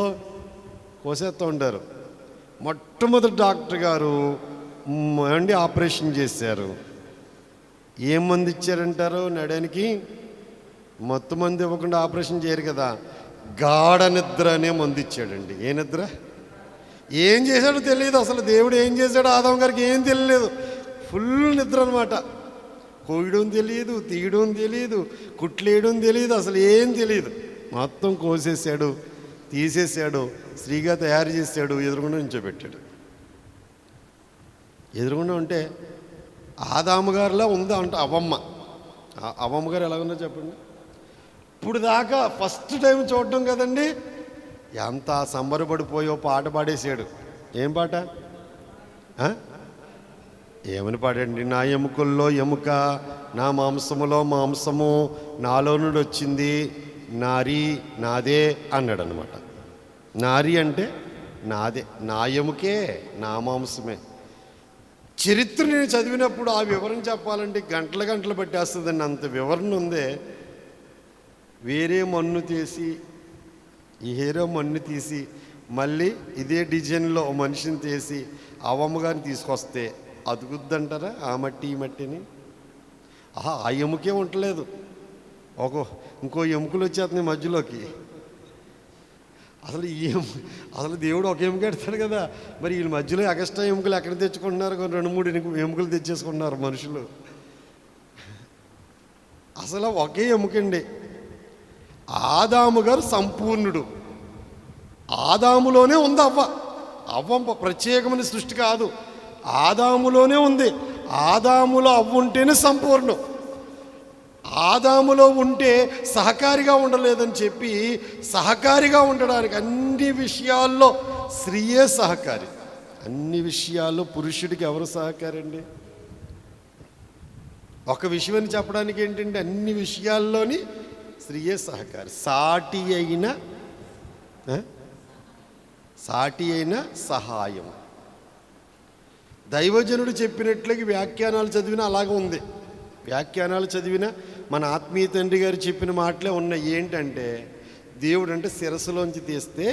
కోసేస్తూ ఉంటారు. మొట్టమొదటి డాక్టర్ గారు ఆపరేషన్ చేశారు. ఏం మందు ఇచ్చారంటారు నడడానికి? మొత్తం మంది ఇవ్వకుండా ఆపరేషన్ చేయరు కదా, గాఢ నిద్ర అనే మందు ఇచ్చాడండి. ఏ నిద్ర? ఏం చేశాడో తెలియదు అసలు. దేవుడు ఏం చేశాడో ఆదాము గారికి ఏం తెలియలేదు. ఫుల్ నిద్ర అనమాట. కోయడం తెలియదు, తీయడం తెలియదు, కుట్లేయడం తెలియదు, అసలు ఏం తెలియదు. మొత్తం కోసేసాడు, తీసేసాడు, స్త్రీగా తయారు చేశాడు, ఎదురుగుండా నించోబెట్టాడు. ఎదురుగుండా ఉంటే ఆదాము గారిలా ఉంది అంట అవ్వమ్మ గారు ఎలాగుందో చెప్పండి. ఇప్పుడు దాకా ఫస్ట్ టైం చూడటం కదండి, ఎంత సంబరపడిపోయో పాట పాడేసాడు. ఏం పాట? ఏమని పాడండి? నా ఎముకల్లో ఎముక, నా మాంసములో మాంసము, నాలో నుండి వచ్చింది, నారీ నాదే అన్నాడు అనమాట. నారీ అంటే నాదే, నా ఎముకే, నా మాంసమే. చరిత్ర నేను చదివినప్పుడు ఆ వివరణ చెప్పాలంటే గంటల గంటలు పట్టేస్తుందండి, అంత వివరణ ఉందే. వేరే మన్ను తీసి ఏరే మన్ను తీసి మళ్ళీ ఇదే డిజైన్లో మనిషిని తీసి అవమ్మగారిని తీసుకొస్తే అదుగుద్దంటారా ఆ మట్టి ఈ మట్టిని? ఆ ఎముకే ఉండలేదు, ఇంకో ఎముకలు వచ్చేస్తున్నాయి మధ్యలోకి. అసలు దేవుడు ఒక ఎముక ఎడతాడు కదా, మరి వీళ్ళ మధ్యలో ఎక్స్ట్రా ఎముకలు ఎక్కడ తెచ్చుకుంటున్నారు? 2-3 ఎముకలు తెచ్చేసుకుంటున్నారు మనుషులు. అసలు ఒకే ఎముకండి. ఆదాము గారు సంపూర్ణుడు. ఆదాములోనే ఉంది అవ్వ ప్రత్యేకమైన సృష్టి కాదు, ఆదాములోనే ఉంది. ఆదాములో అవ్వ ఉంటేనే సంపూర్ణం. ఆదాములో ఉంటే సహకారిగా ఉండలేదని చెప్పి సహకారిగా ఉండడానికి అన్ని విషయాల్లో స్త్రీయే సహకారి. అన్ని విషయాల్లో పురుషుడికి ఎవరు సహకారి అండి? ఒక విషయాన్ని చెప్పడానికి ఏంటంటే అన్ని విషయాల్లోని స్త్రీయే సహకారి. సాటి అయిన సహాయం. దైవజనుడు చెప్పినట్లకి వ్యాఖ్యానాలు చదివినా అలాగే ఉంది. వ్యాఖ్యానాలు చదివిన మన ఆత్మీయ తండ్రి గారు చెప్పిన మాటలే ఉన్నాయి. ఏంటంటే దేవుడు అంటే శిరస్సులోంచి తీస్తే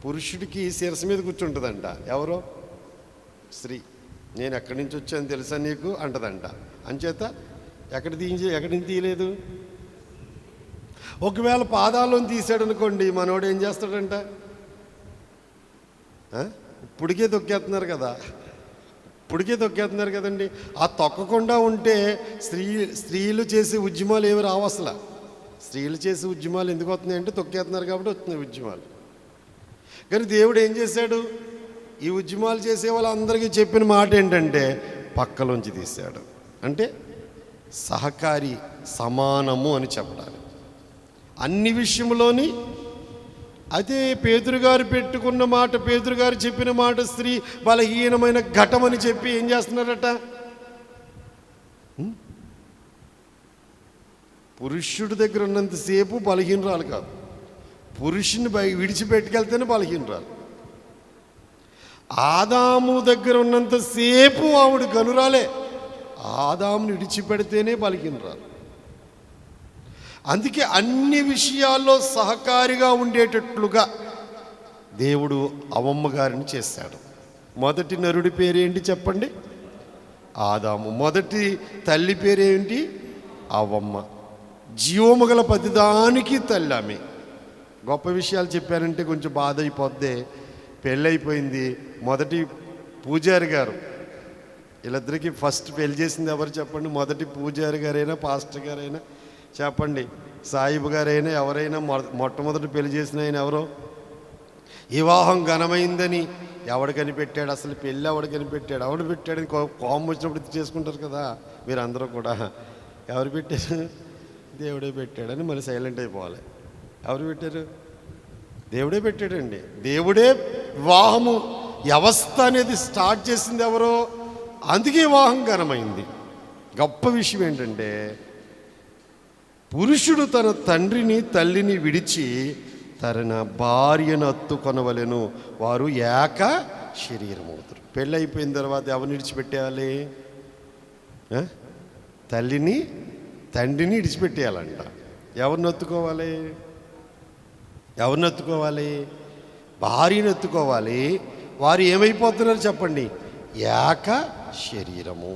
పురుషుడికి శిరస్సు మీద కూర్చుంటుందంట. ఎవరో స్త్రీ, నేను ఎక్కడి నుంచి వచ్చాను తెలుసా నీకు అంటదంట. అంచేత ఎక్కడి నుంచి తీయలేదు. ఒకవేళ పాదాలను తీసాడు అనుకోండి, మనోడు ఏం చేస్తాడంట? ఇప్పటికే తొక్కేస్తున్నారు కదండి. ఆ తొక్కకుండా ఉంటే స్త్రీలు చేసే ఉద్యమాలు ఏమి రావు అసలు. స్త్రీలు చేసే ఉద్యమాలు ఎందుకు వస్తున్నాయి అంటే తొక్కేస్తున్నారు కాబట్టి వస్తున్నాయి ఉద్యమాలు. కానీ దేవుడు ఏం చేశాడు? ఈ ఉద్యమాలు చేసే వాళ్ళందరికీ చెప్పిన మాట ఏంటంటే పక్కలోంచి తీశాడు. అంటే సహకారి, సమానము అని చెప్పడానికి అన్ని విషయంలోని. అయితే పేతురు గారు పెట్టుకున్న మాట, పేతురు గారు చెప్పిన మాట స్త్రీ బలహీనమైన ఘటమని చెప్పి ఏం చేస్తున్నారట? పురుషుడి దగ్గర ఉన్నంతసేపు బలహీనరాలు కాదు, పురుషుని విడిచిపెట్టుకెళ్తేనే బలహీనరాలు. ఆదాము దగ్గర ఉన్నంతసేపు ఆవిడ గనురాలే, ఆదాముని విడిచిపెడితేనే బలహీనరాలు. అందుకే అన్ని విషయాల్లో సహకారిగా ఉండేటట్లుగా దేవుడు అవమ్మ గారిని చేశాడు. మొదటి నరుడి పేరేంటి చెప్పండి? ఆదాము. మొదటి తల్లి పేరేంటి? అవమ్మ. జీవము గల ప్రతిదానికి తల్లి ఆమె. గొప్ప విషయాలు చెప్పారంటే కొంచెం బాధ అయిపోద్ది. పెళ్ళైపోయింది, మొదటి పూజారి గారు, వీళ్ళిద్దరికీ ఫస్ట్ పెళ్లి చేసింది ఎవరు చెప్పండి? మొదటి పూజారి గారైనా పాస్టర్ గారైనా చెప్పండి, సాయిబు గారైనా ఎవరైనా మొట్టమొదటి పెళ్లి చేసిన ఆయన ఎవరో? వివాహం ఘనమైందని ఎవడు కనిపెట్టాడు? అసలు పెళ్ళి ఎవడు కనిపెట్టాడు? ఎవడు పెట్టాడని కోపం వచ్చినప్పుడు చేసుకుంటారు కదా మీరు అందరూ కూడా. ఎవరు పెట్టారు? దేవుడే పెట్టాడని మళ్ళీ సైలెంట్ అయిపోవాలి. ఎవరు పెట్టారు? దేవుడే పెట్టాడండి. దేవుడే వివాహము వ్యవస్థ అనేది స్టార్ట్ చేసింది ఎవరో, అందుకే వివాహం ఘనమైంది. గొప్ప విషయం ఏంటంటే పురుషుడు తన తండ్రిని తల్లిని విడిచి తన భార్యను హత్తుకొనవలెను, వారు ఏక శరీరం అవుతారు. పెళ్ళి అయిపోయిన తర్వాత ఎవరిని విడిచిపెట్టేయాలి? తల్లిని తండ్రిని విడిచిపెట్టేయాలంట. ఎవరిని హత్తుకోవాలి? భార్యను హత్తుకోవాలి. వారు ఏమైపోతున్నారు చెప్పండి? ఏక శరీరము.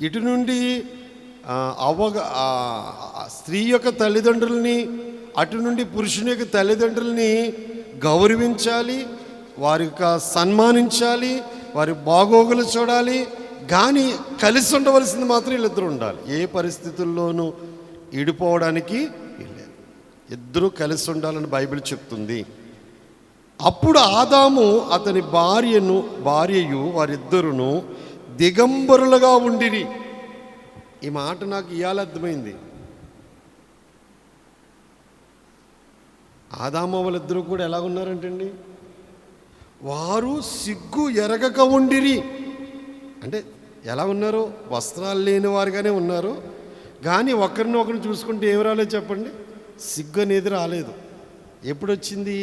ఇటు నుండి స్త్రీ యొక్క తల్లిదండ్రులని, అటు నుండి పురుషుని యొక్క తల్లిదండ్రులని గౌరవించాలి, వారి యొక్క సన్మానించాలి, వారి బాగోగులు చూడాలి. కానీ కలిసి ఉండవలసింది మాత్రం వీళ్ళిద్దరూ ఉండాలి. ఏ పరిస్థితుల్లోనూ విడిపోవడానికి వీల్లేదు, ఇద్దరూ కలిసి ఉండాలని బైబిల్ చెప్తుంది. అప్పుడు ఆదాము అతని భార్యయు వారిద్దరును దిగంబరులుగా ఉండిరి. ఈ మాట నాకు ఇవాళ అర్థమైంది. ఆదాము వాళ్ళిద్దరూ కూడా ఎలా ఉన్నారంటండి? వారు సిగ్గు ఎరగక ఉండిరి. అంటే ఎలా ఉన్నారు? వస్త్రాలు లేని వారుగానే ఉన్నారు, కానీ ఒకరిని ఒకరిని చూసుకుంటే ఏం రాలేదు చెప్పండి? సిగ్గు అనేది రాలేదు. ఎప్పుడు వచ్చింది?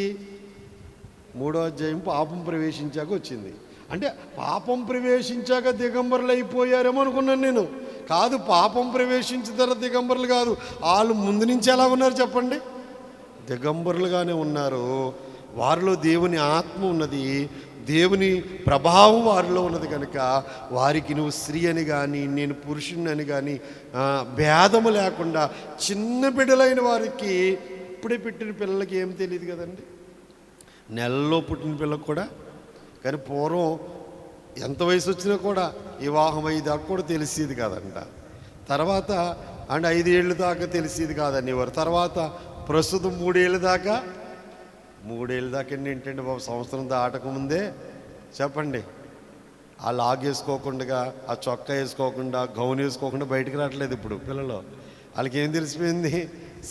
3వ అధ్యాయం పాపం ప్రవేశించాక వచ్చింది. అంటే పాపం ప్రవేశించాక దిగంబరులు అయిపోయారేమో అనుకున్నాను నేను. కాదు, పాపం ప్రవేశించిన తర్వాత దిగంబరులు కాదు, వాళ్ళు ముందు నుంచి ఎలా ఉన్నారు చెప్పండి? దిగంబరులుగానే ఉన్నారు. వారిలో దేవుని ఆత్మ ఉన్నది, దేవుని ప్రభావం వారిలో ఉన్నది కనుక వారికి నువ్వు స్త్రీ అని కానీ నేను పురుషుని అని కానీ భేదము లేకుండా చిన్న బిడ్డలైన వారికి, ఇప్పుడే పుట్టిన పిల్లలకి ఏం తెలియదు కదండి, నెలలో పుట్టిన పిల్లలకు కూడా. కానీ పూర్వం ఎంత వయసు వచ్చినా కూడా వివాహం అయ్యేదాకా కూడా తెలిసేది కాదంట. తర్వాత అంటే 5 ఏళ్ళ దాకా తెలిసేది కాదనేవారు. తర్వాత ప్రస్తుతం 3 ఏళ్ళ దాకా ఏంటంటే బాబు, సంవత్సరం దాటకముందే చెప్పండి, ఆ లాగ్ వేసుకోకుండా, ఆ చొక్కా వేసుకోకుండా, గౌన్ వేసుకోకుండా బయటకు రావట్లేదు ఇప్పుడు పిల్లలు. వాళ్ళకి ఏం తెలిసిపోయింది?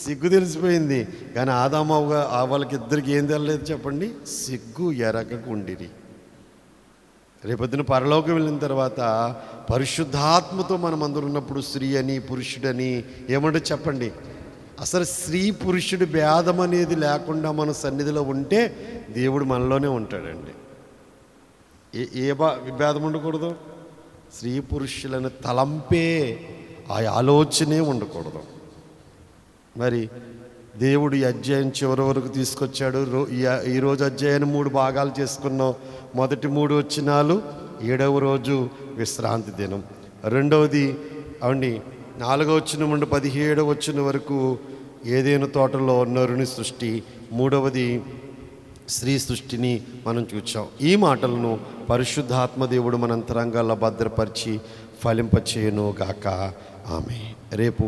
సిగ్గు తెలిసిపోయింది. కానీ ఆదామవ్వ వాళ్ళకి ఇద్దరికి ఏం తెలియలేదు చెప్పండి? సిగ్గు ఎరగకుండిరి. రేపొద్దున పరలోకం వెళ్ళిన తర్వాత పరిశుద్ధాత్మతో మనం అందరూ ఉన్నప్పుడు స్త్రీ అని పురుషుడని ఏమంటే చెప్పండి, అసలు స్త్రీ పురుషుడు భేదం అనేది లేకుండా మన సన్నిధిలో ఉంటే దేవుడు మనలోనే ఉంటాడండి. ఏ భేదం ఉండకూడదు? స్త్రీ పురుషులను తలంపే ఆ ఆలోచనే ఉండకూడదు. మరి దేవుడు ఈ అధ్యాయం చివరి వరకు తీసుకొచ్చాడు. ఈరోజు అధ్యాయాన్ని 3 భాగాలు చేసుకున్నాం. మొదటి 3 వచనాలు 7వ రోజు విశ్రాంతి దినం. రెండవది 4వ వచనం నుండి 17వ వచనం వరకు ఏదైనా తోటలో నరుని సృష్టి. మూడవది స్త్రీ సృష్టిని మనం చూచాం. ఈ మాటలను పరిశుద్ధాత్మ దేవుడు మన అంతరంగాల్లో భద్రపరిచి ఫలింపచేయును గాక. ఆమె. రేపు